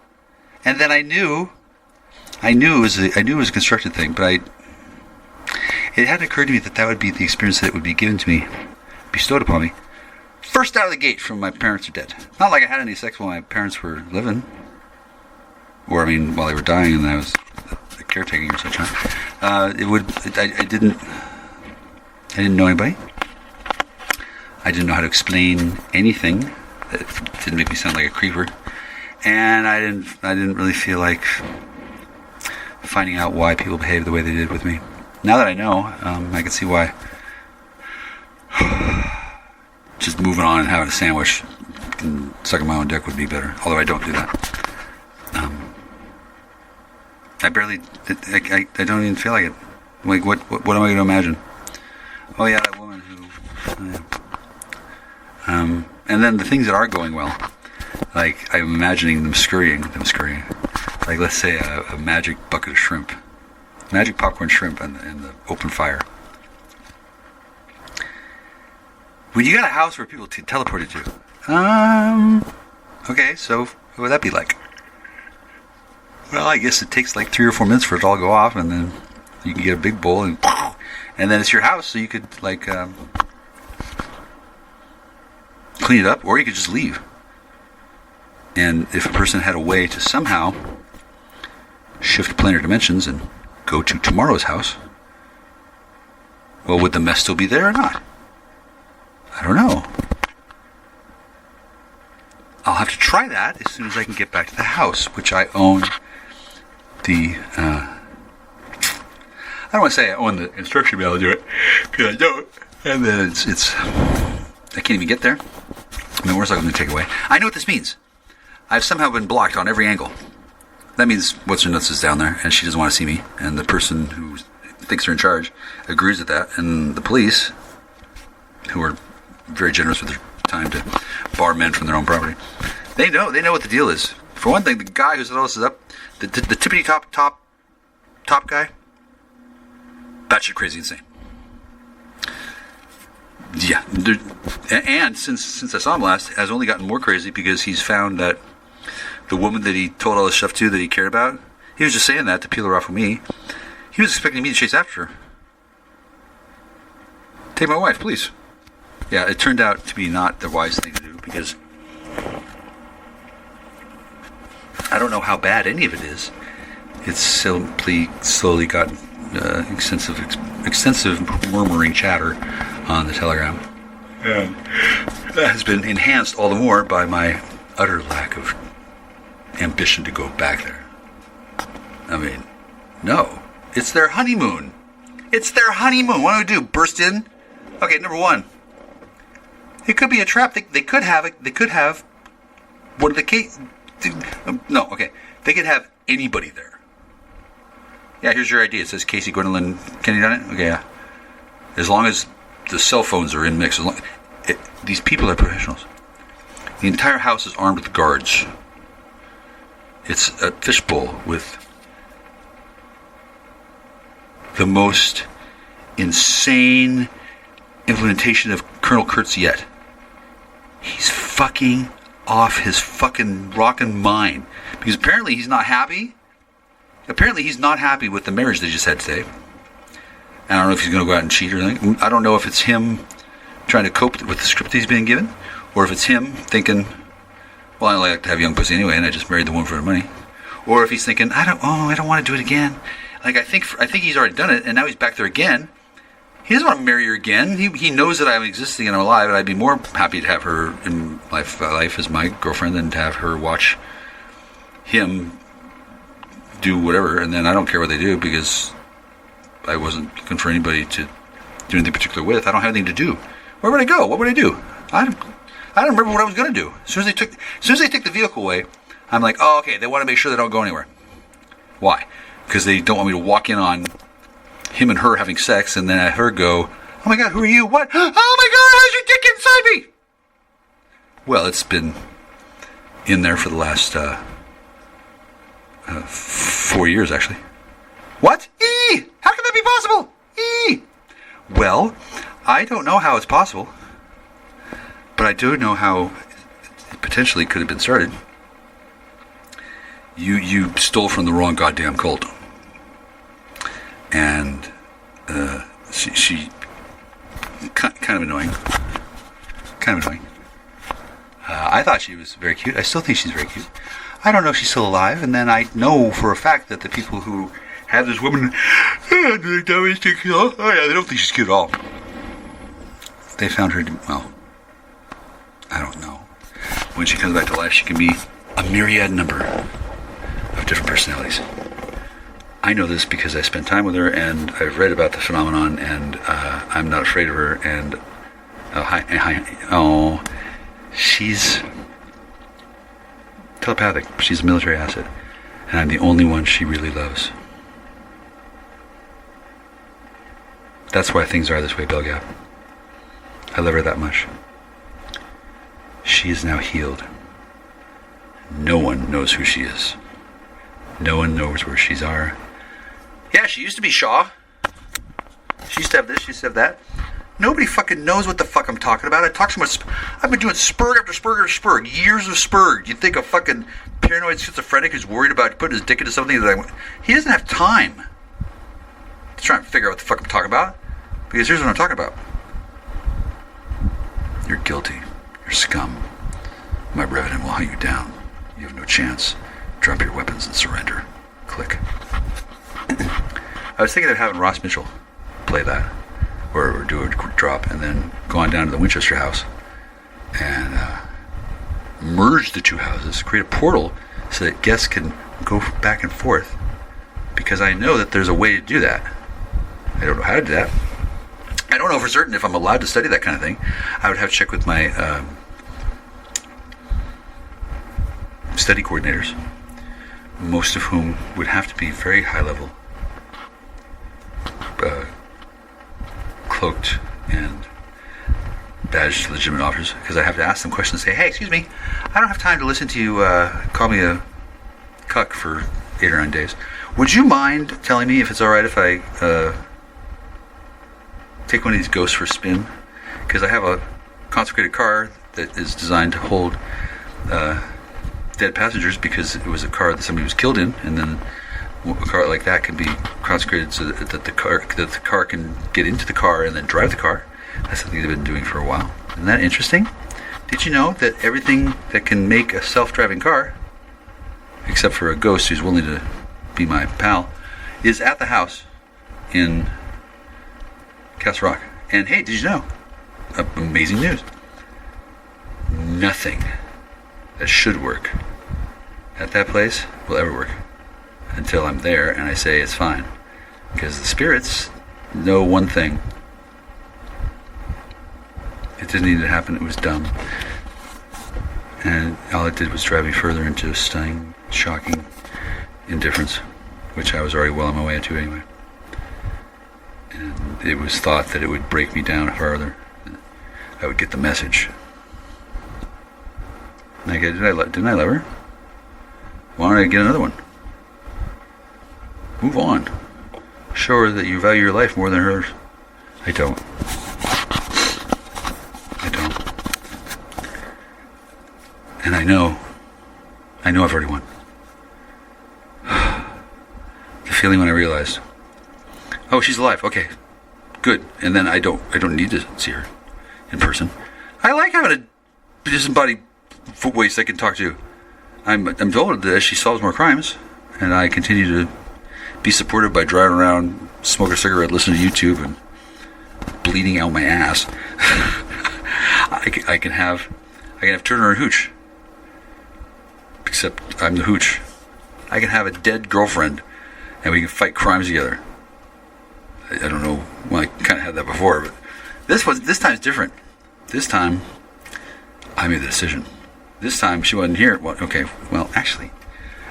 And then I knew it was a constructed thing, but it hadn't occurred to me that would be the experience that would be given to me, bestowed upon me, first out of the gate from my parents are dead. Not like I had any sex while my parents were living, or while they were dying and I was caretaking or such. I didn't know anybody. I didn't know how to explain anything that didn't make me sound like a creeper, and I didn't really feel like finding out why people behaved the way they did with me. Now that I know, I can see why just moving on and having a sandwich and sucking my own dick would be better. Although I don't do that. I don't even feel like it. Like, what am I going to imagine? Oh yeah, that woman who... and then the things that are going well, like I'm imagining them scurrying. Like, let's say a magic bucket of shrimp, magic popcorn shrimp in the open fire. When you got a house where people teleported to, okay, so what would that be like? Well, I guess it takes like 3 or 4 minutes for it to all go off, and then you can get a big bowl, and then it's your house, so you could like clean it up, or you could just leave. And if a person had a way to somehow shift planar dimensions and go to tomorrow's house, well, would the mess still be there or not? I don't know. I'll have to try that as soon as I can get back to the house, which I own I don't want to say I own the instruction manual to do it, because I don't. And then I can't even get there. Where's I going to take away? I know what this means. I've somehow been blocked on every angle. That means what's her nuts is down there, and she doesn't want to see me. And the person who thinks they're in charge agrees with that. And the police, who are very generous with their time to bar men from their own property, they know what the deal is. For one thing, the guy who set all this up, the tippity top guy, batshit crazy insane. Yeah, and since I saw him last, has only gotten more crazy because he's found that the woman that he told all this stuff to that he cared about, he was just saying that to peel her off of me. He was expecting me to chase after her. Take my wife, please. Yeah, it turned out to be not the wise thing to do, because I don't know how bad any of it is. It's simply slowly gotten extensive murmuring chatter on the Telegram. And that has been enhanced all the more by my utter lack of ambition to go back there. No. It's their honeymoon. What do we do? Burst in? Okay, number one. It could be a trap. They could have one of the case. No, okay. They could have anybody there. Yeah, here's your idea. It says Casey Gwendolyn Kennedy on it. Okay, yeah. As long as the cell phones are in mix. These people are professionals. The entire house is armed with guards. It's a fishbowl with the most insane implementation of Colonel Kurtz yet. He's fucking off his fucking rockin' mind. Because apparently he's not happy. Apparently he's not happy with the marriage they just had today. And I don't know if he's going to go out and cheat or anything. I don't know if it's him trying to cope with the script he's being given, or if it's him thinking, well, I like to have young pussy anyway, and I just married the woman for her money. Or if he's thinking, I don't want to do it again. Like, I think he's already done it, and now he's back there again. He doesn't want to marry her again. He knows that I'm existing and I'm alive, and I'd be more happy to have her in life as my girlfriend than to have her watch him do whatever, and then I don't care what they do because I wasn't looking for anybody to do anything particular with. I don't have anything to do. Where would I go? What would I do? I don't remember what I was going to do. As soon as they took the vehicle away, I'm like, oh, okay, they want to make sure they don't go anywhere. Why? Because they don't want me to walk in on him and her having sex, and then have her go, oh my God, who are you? What? Oh my God, how's your dick inside me? Well, it's been in there for the last 4 years, actually. What? How can that be possible? Well, I don't know how it's possible, but I do know how it potentially could have been started. You stole from the wrong goddamn cult. And she kind of annoying. I thought she was very cute. I still think she's very cute. I don't know if she's still alive, and then I know for a fact that the people who have this woman, they don't think she's cute at all. They found her, well, I don't know. When she comes back to life, she can be a myriad number of different personalities. I know this because I spent time with her, and I've read about the phenomenon, and I'm not afraid of her, and she's telepathic. She's a military asset, and I'm the only one she really loves. That's why things are this way, Belgap. I love her that much. She is now healed. No one knows who she is. No one knows where she's are. Yeah, she used to be Shaw. She used to have this, she used to have that. Nobody fucking knows what the fuck I'm talking about. I talk so much. I've been doing spurg after spurg after spurg. Years of spurg. You think a fucking paranoid schizophrenic who's worried about putting his dick into something that he doesn't have time to try and figure out what the fuck I'm talking about. Because here's what I'm talking about. You're guilty. You're scum. My revenant will hunt you down. You have no chance. Drop your weapons and surrender. Click. I was thinking of having Ross Mitchell play that, or do a drop, and then go on down to the Winchester house and merge the two houses, create a portal so that guests can go back and forth. Because I know that there's a way to do that. I don't know how to do that. I don't know for certain if I'm allowed to study that kind of thing. I would have to check with my study coordinators, most of whom would have to be very high level, cloaked and badged legitimate officers, because I have to ask them questions and say, hey, excuse me, I don't have time to listen to you call me a cuck for 8 or 9 days. Would you mind telling me if it's alright if I take one of these ghosts for a spin? Because I have a consecrated car that is designed to hold dead passengers, because it was a car that somebody was killed in, and then a car like that can be consecrated so that the car can get into the car and then drive the car. That's something they've been doing for a while. Isn't that interesting? Did you know that everything that can make a self-driving car, except for a ghost who's willing to be my pal, is at the house in Castle Rock? And hey, did you know? Amazing news. Nothing that should work at that place will ever work until I'm there and I say it's fine. Because the spirits know one thing. It didn't need to happen, it was dumb. And all it did was drive me further into stunning, shocking indifference, which I was already well on my way into anyway. And it was thought that it would break me down farther. I would get the message. Didn't I love her? Why don't I get another one? Move on. Show her that you value your life more than hers. I don't. And I know I've already won. The feeling when I realized, oh, she's alive. Okay, good. And then I don't need to see her in person. I like having a disembodied foot waste I can talk to. I'm told that as she solves more crimes, and I continue to be supported by driving around, smoke a cigarette, listen to YouTube, and bleeding out my ass, I can have Turner and Hooch. Except I'm the Hooch. I can have a dead girlfriend, and we can fight crimes together. I don't know. Well, I kind of had that before, but this time's different. This time, I made the decision. This time, she wasn't here. Well, okay. Well, actually,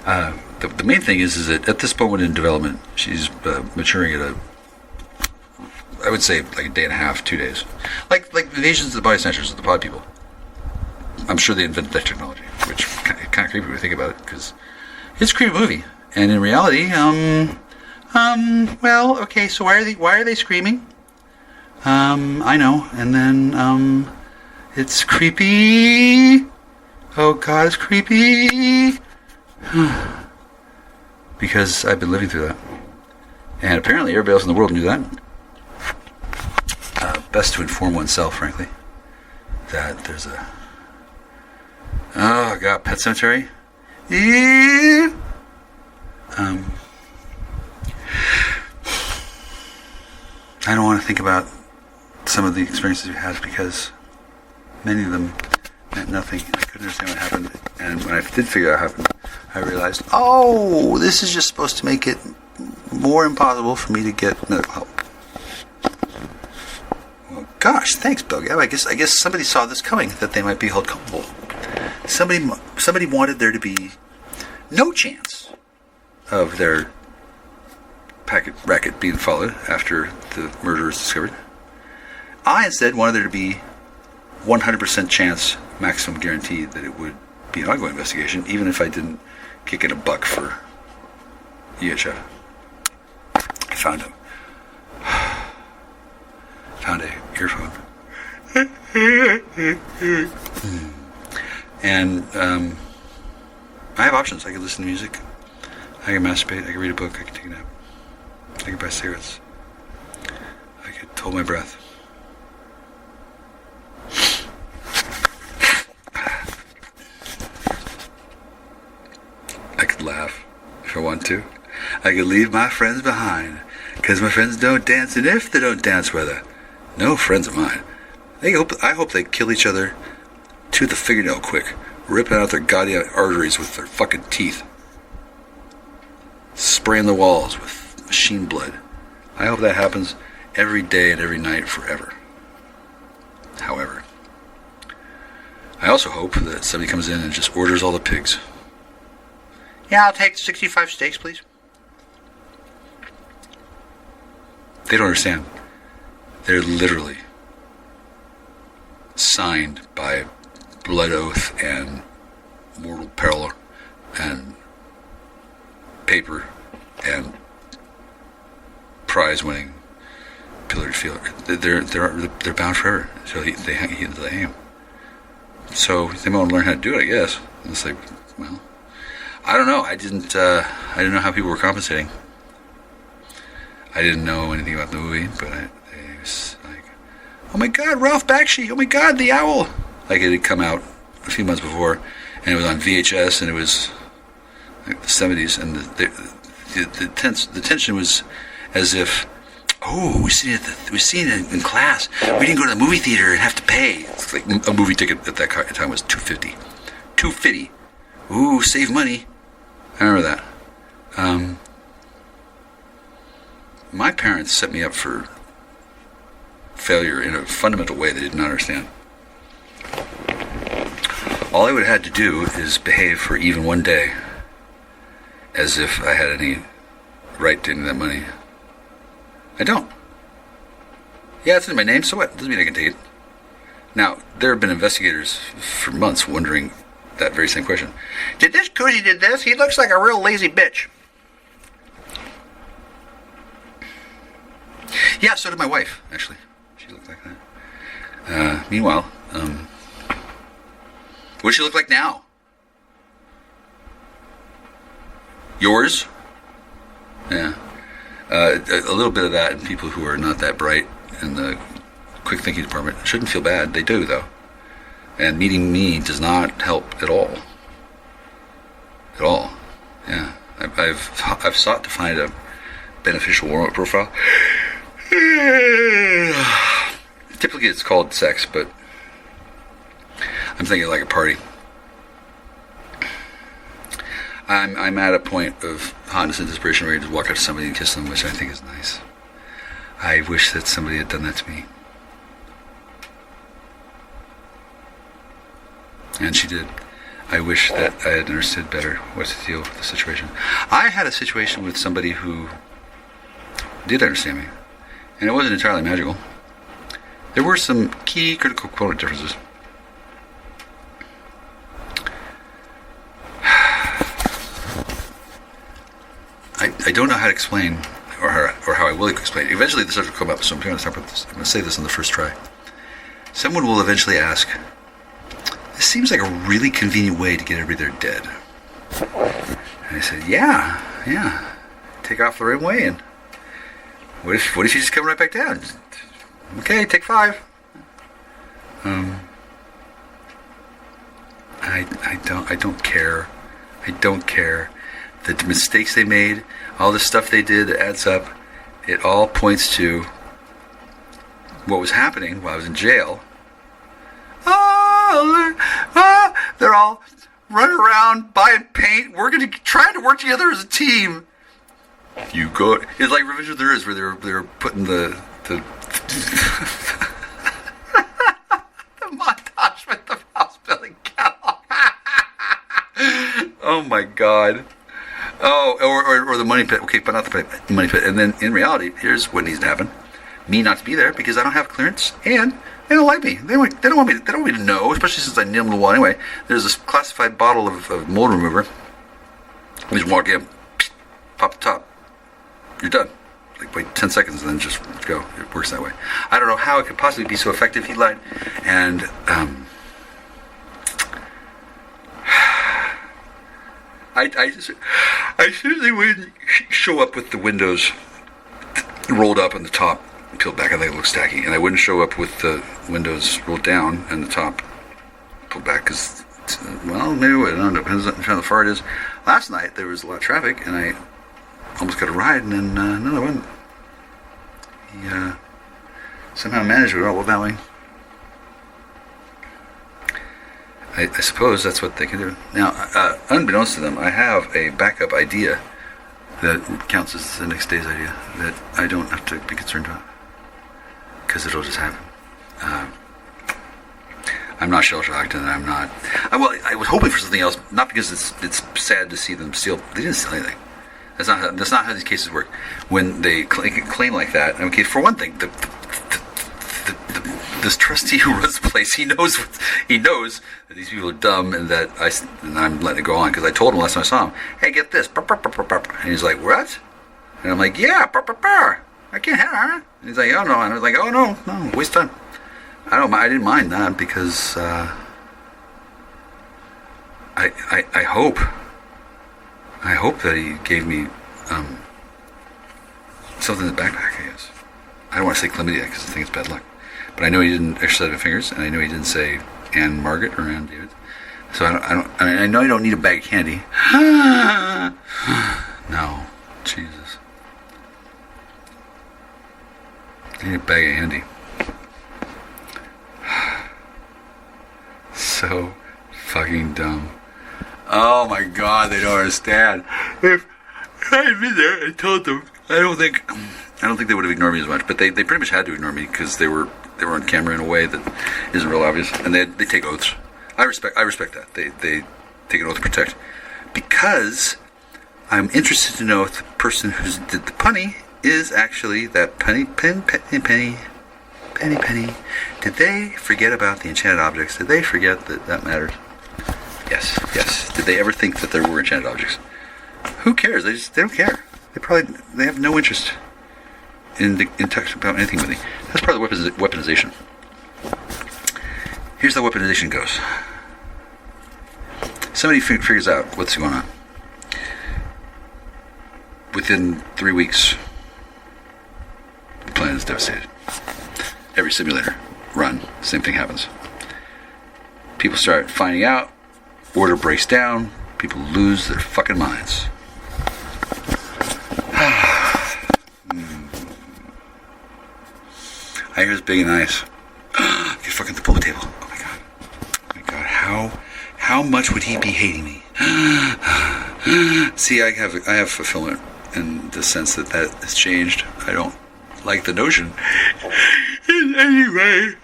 the main thing is that at this moment in development, she's maturing at I would say like a day and a half, 2 days. Like the Asians, the body snatchers, the pod people. I'm sure they invented that technology, which kind of creepy when you think about it, because it's a creepy movie. And in reality, well, okay, so why are they screaming? I know. And then, it's creepy. Oh God, it's creepy. Because I've been living through that. And apparently everybody else in the world knew that. Best to inform oneself, frankly, that there's a... Oh, God, Pet Cemetery? Yeah. I don't want to think about some of the experiences we had because many of them meant nothing. I couldn't understand what happened. And when I did figure out what happened, I realized, oh, this is just supposed to make it more impossible for me to get medical help. Well, gosh, thanks, Bill Gab. I guess somebody saw this coming, that they might be held culpable. Somebody wanted there to be no chance of their racket being followed after the murder is discovered. I instead wanted there to be 100% chance, maximum guarantee, that it would be an ongoing investigation, even if I didn't kick in a buck for EHF. I found a earphone. And I have options. I can listen to music. I can masturbate. I can read a book. I can take a nap. I can buy cigarettes. I could hold my breath. I could laugh if I want to. I could leave my friends behind, because my friends don't dance, and if they don't dance, whether no friends of mine. I hope they kill each other to the fingernail quick, ripping out their goddamn arteries with their fucking teeth, spraying the walls with machine blood. I hope that happens every day and every night forever. However, I also hope that somebody comes in and just orders all the pigs. Yeah, I'll take 65 steaks, please. They don't understand. They're literally signed by blood oath and mortal peril and paper and prize-winning pillar to field. They're bound forever. So they hang. So they want to learn how to do it, I guess. And it's like, well, I don't know. I didn't know how people were compensating. I didn't know anything about the movie, but it was like, oh my God, Ralph Bakshi! Oh my God, the owl! Like it had come out a few months before, and it was on VHS, and it was like the 70s, and the tension was as if, oh, we seen it in class. We didn't go to the movie theater and have to pay. It's like a movie ticket at that time was $2.50. $2.50. Ooh, save money. I remember that. My parents set me up for failure in a fundamental way they did not understand. All I would have had to do is behave for even one day as if I had any right to any of that money. I don't. Yeah, it's in my name, so what? Doesn't mean I can take it. Now, there have been investigators for months wondering that very same question. Did this Cootie did this? He looks like a real lazy bitch. Yeah, so did my wife, actually. She looked like that. Meanwhile, what does she look like now? Yours? Yeah. A little bit of that in people who are not that bright in the quick thinking department. Shouldn't feel bad. They do, though. And meeting me does not help at all. At all. Yeah. I've sought to find a beneficial warm-up profile. Typically it's called sex, but I'm thinking like a party. I'm at a point of hotness and desperation ready to walk up to somebody and kiss them, which I think is nice. I wish that somebody had done that to me. And she did. I wish that I had understood better what to deal with the situation. I had a situation with somebody who did understand me, and it wasn't entirely magical. There were some key critical component differences. I don't know how to explain, or how I will explain. Eventually the subject will come up, so I'm going to say this on the first try. Someone will eventually ask, this seems like a really convenient way to get everybody there dead. And I said, yeah. Take off the right way, and what if you just come right back down? Okay, take 5. I don't care. I don't care. The mistakes they made, all the stuff they did that adds up, it all points to what was happening while I was in jail. They're all running around buying paint, trying to work together as a team. You go. It's like Revenge of the Nerds, where they were putting the the montage with the house building catalog. Oh my god. Oh, or the money pit. Okay, but not the money pit. And then in reality, here's what needs to happen: me not to be there because I don't have clearance, and they don't like me. They don't want me. They don't want me to know, especially since I nailed them to the wall anyway. There's this classified bottle of mold remover. You just walk in, pop the top. You're done. Like wait 10 seconds and then just go. It works that way. I don't know how it could possibly be so effective, he lied. And I usually would show up with the windows rolled up and the top peeled back. I think it looks tacky. And I wouldn't show up with the windows rolled down and the top pulled back because, well, maybe I don't know. Depends on how far it is. Last night there was a lot of traffic and I almost got a ride, and then no, I wouldn't. He somehow managed it all that way. I suppose that's what they can do. Now, unbeknownst to them, I have a backup idea that counts as the next day's idea that I don't have to be concerned about because it'll just happen. I'm not shell-shocked, and I'm not. I was hoping for something else, not because it's sad to see them steal. They didn't steal anything. That's not how these cases work. When they claim like that, okay, for one thing, this trustee who runs the place, he knows that these people are dumb and that I'm letting it go on because I told him last time I saw him, hey, get this, and he's like, what? And I'm like, yeah, I can't have it. And he's like, oh no, and I was like, oh no, waste time. I didn't mind that because I hope that he gave me something in the backpack, I guess. I don't want to say chlamydia because I think it's bad luck. But I know he didn't exercise my fingers, and I know he didn't say Anne Margaret or Anne David. So I know you don't need a bag of candy. No, Jesus. I need a bag of candy. So fucking dumb. Oh my god, they don't understand. If I had been there and told them, I don't think they would have ignored me as much, but they pretty much had to ignore me because they were on camera in a way that isn't real obvious, and they take oaths. I respect that. They take an oath to protect, because I'm interested to know if the person who did the punny is actually that penny. Did they forget about the enchanted objects? Did they forget that matters? Yes. Did they ever think that there were enchanted objects? Who cares? They don't care. They have no interest in talking about anything with me. That's part of the weaponization. Here's how weaponization goes. Somebody figures out what's going on. Within 3 weeks, the planet is devastated. Every simulator run, same thing happens. People start finding out, order breaks down, people lose their fucking minds. I hear it's big and nice. fucking the pool table. Oh my god. Oh my god. How much would he be hating me? See, I have fulfillment in the sense that has changed. I don't like the notion in any way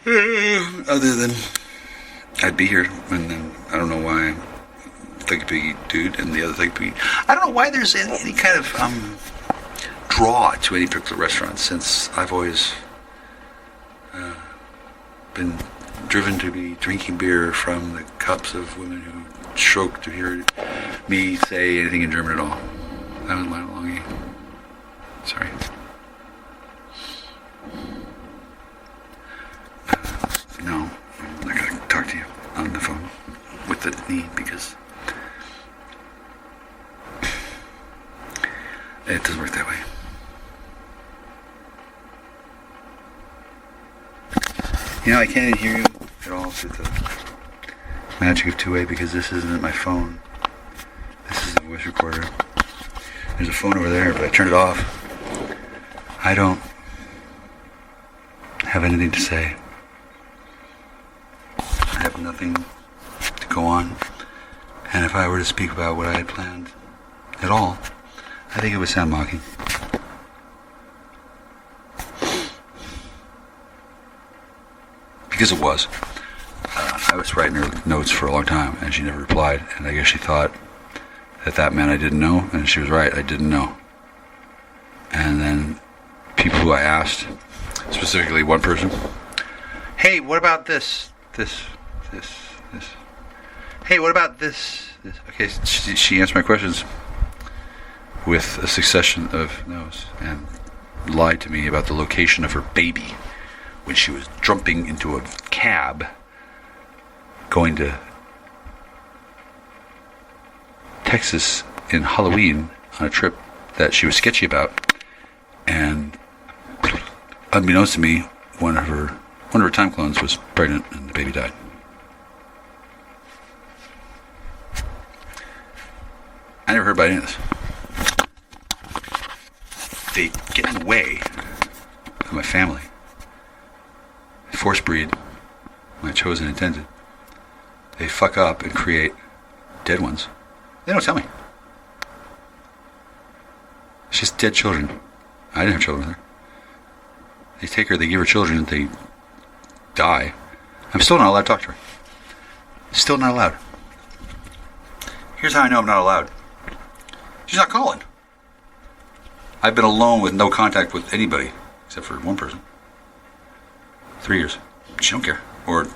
other than I'd be here, and then I don't know why Thuggy Piggy dude and the other Thuggy Piggy. I don't know why there's any kind of draw to any particular restaurant, since I've always been driven to be drinking beer from the cups of women who stroke to hear me say anything in German at all. That was my longing. Sorry. No, I'm not going to talk to you on the phone with the knee because it doesn't work that way. You know, I can't even hear you at all through the magic of two-way because this isn't my phone. This is a voice recorder. There's a phone over there, but I turned it off. I don't have anything to say. I have nothing to go on. And if I were to speak about what I had planned at all, I think it would sound mocking. Because it was. I was writing her notes for a long time, and she never replied. And I guess she thought that meant I didn't know, and she was right. I didn't know. And then people who I asked, specifically one person, hey, what about this? Hey, what about this? Okay, she answered my questions with a succession of no's and lied to me about the location of her baby when she was jumping into a cab going to Texas in Halloween on a trip that she was sketchy about, and unbeknownst to me, one of her time clones was pregnant and the baby died. I never heard about any of this. They get in the way of my family. Force breed my chosen intended. They fuck up and create dead ones. They don't tell me. She's dead children. I didn't have children with her. They take her, they give her children, they die. I'm still not allowed to talk to her. Still not allowed. Here's how I know I'm not allowed. She's not calling. I've been alone with no contact with anybody except for one person. 3 years. She don't care. Or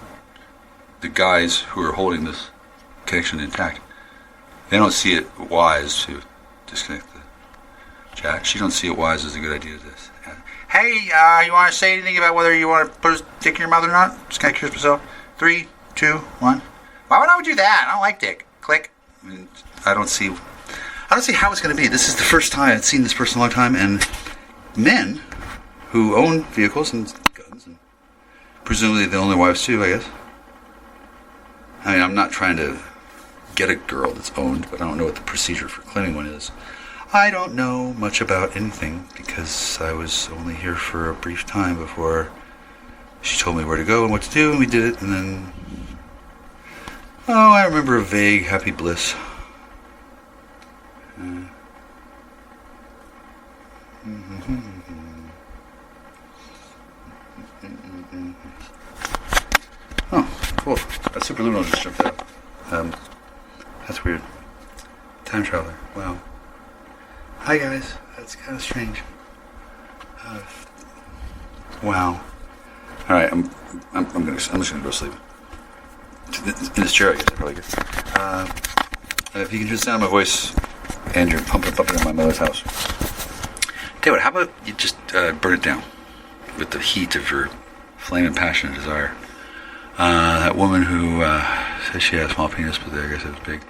the guys who are holding this connection intact. They don't see it wise to disconnect the chat. She don't see it wise as a good idea to this. Hey, you want to say anything about whether you want to put a dick in your mouth or not? Just kind of curious myself. 3, 2, 1. Why would I do that? I don't like dick. Click. I don't see how it's going to be. This is the first time I've seen this person in a long time, and men who own vehicles and guns, and presumably the only wives too, I guess. I mean, I'm not trying to get a girl that's owned, but I don't know what the procedure for claiming one is. I don't know much about anything because I was only here for a brief time before she told me where to go and what to do, and we did it, and then... Oh, I remember a vague happy bliss. Oh, cool. A superluminal just jumped out. That's weird. Time traveler. Wow. Hi guys. That's kind of strange. Wow. All right. I'm just gonna go sleep. In this chair, I guess I probably could. If you can hear the sound of my voice, and you're pumping in my mother's house. Tell you what, how about you just burn it down with the heat of your flame and passion and desire. That woman who says she has a small penis, but I guess it was big.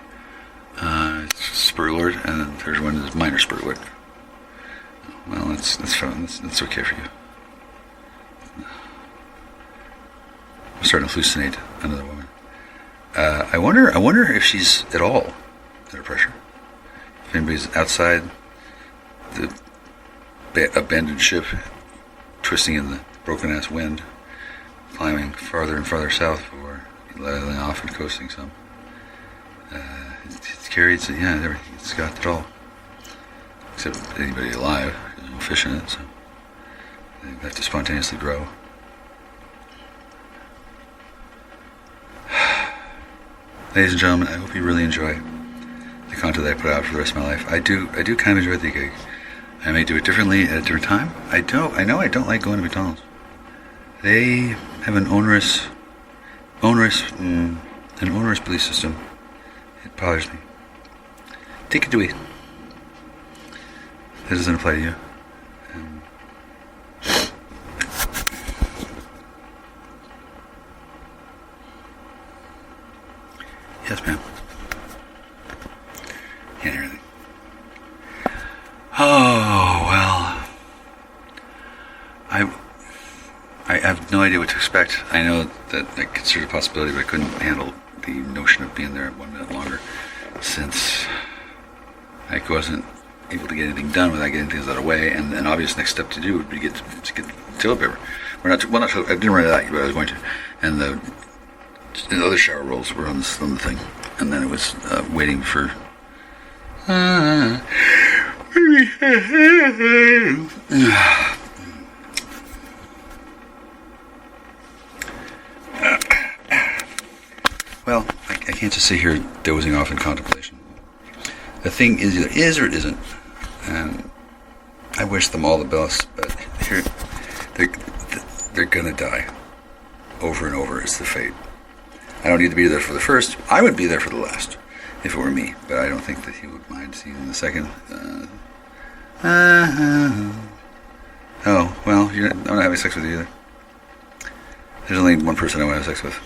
Spurlord, and then there's one that's minor Spurlord. Well, that's fine. That's okay for you. I'm starting to hallucinate another woman. I wonder if she's at all under pressure. If anybody's outside the abandoned ship, twisting in the broken ass wind, climbing farther and farther south before leveling off and coasting some. It's carried, so yeah, everything. It's got it all. Except anybody alive. There's no fish in it, so they have to spontaneously grow. Ladies and gentlemen, I hope you really enjoy the content that I put out for the rest of my life. I do kind of enjoy the gig. I may do it differently at a different time. I know I don't like going to McDonald's. They have an onerous belief system. It bothers me. Take it away. That doesn't apply to you. Yes, ma'am. Can't hear anything. Oh, well. I have no idea what to expect. I know that I considered a possibility, but I couldn't handle the notion of being there 1 minute longer, since I wasn't able to get anything done without getting things out of the way, and an obvious next step to do would be to get toilet paper. I didn't run it out, but I was going to. And the other shower rolls were on the thing, and then it was waiting for. Well, I can't just sit here dozing off in contemplation. The thing is either is or it isn't, and I wish them all the best, but they're gonna die. Over and over is the fate. I don't need to be there for the first. I would be there for the last, if it were me, but I don't think that he would mind seeing the second. Oh, well, I'm not having sex with you either. There's only one person I want to have sex with.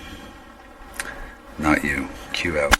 Not you. Cue out.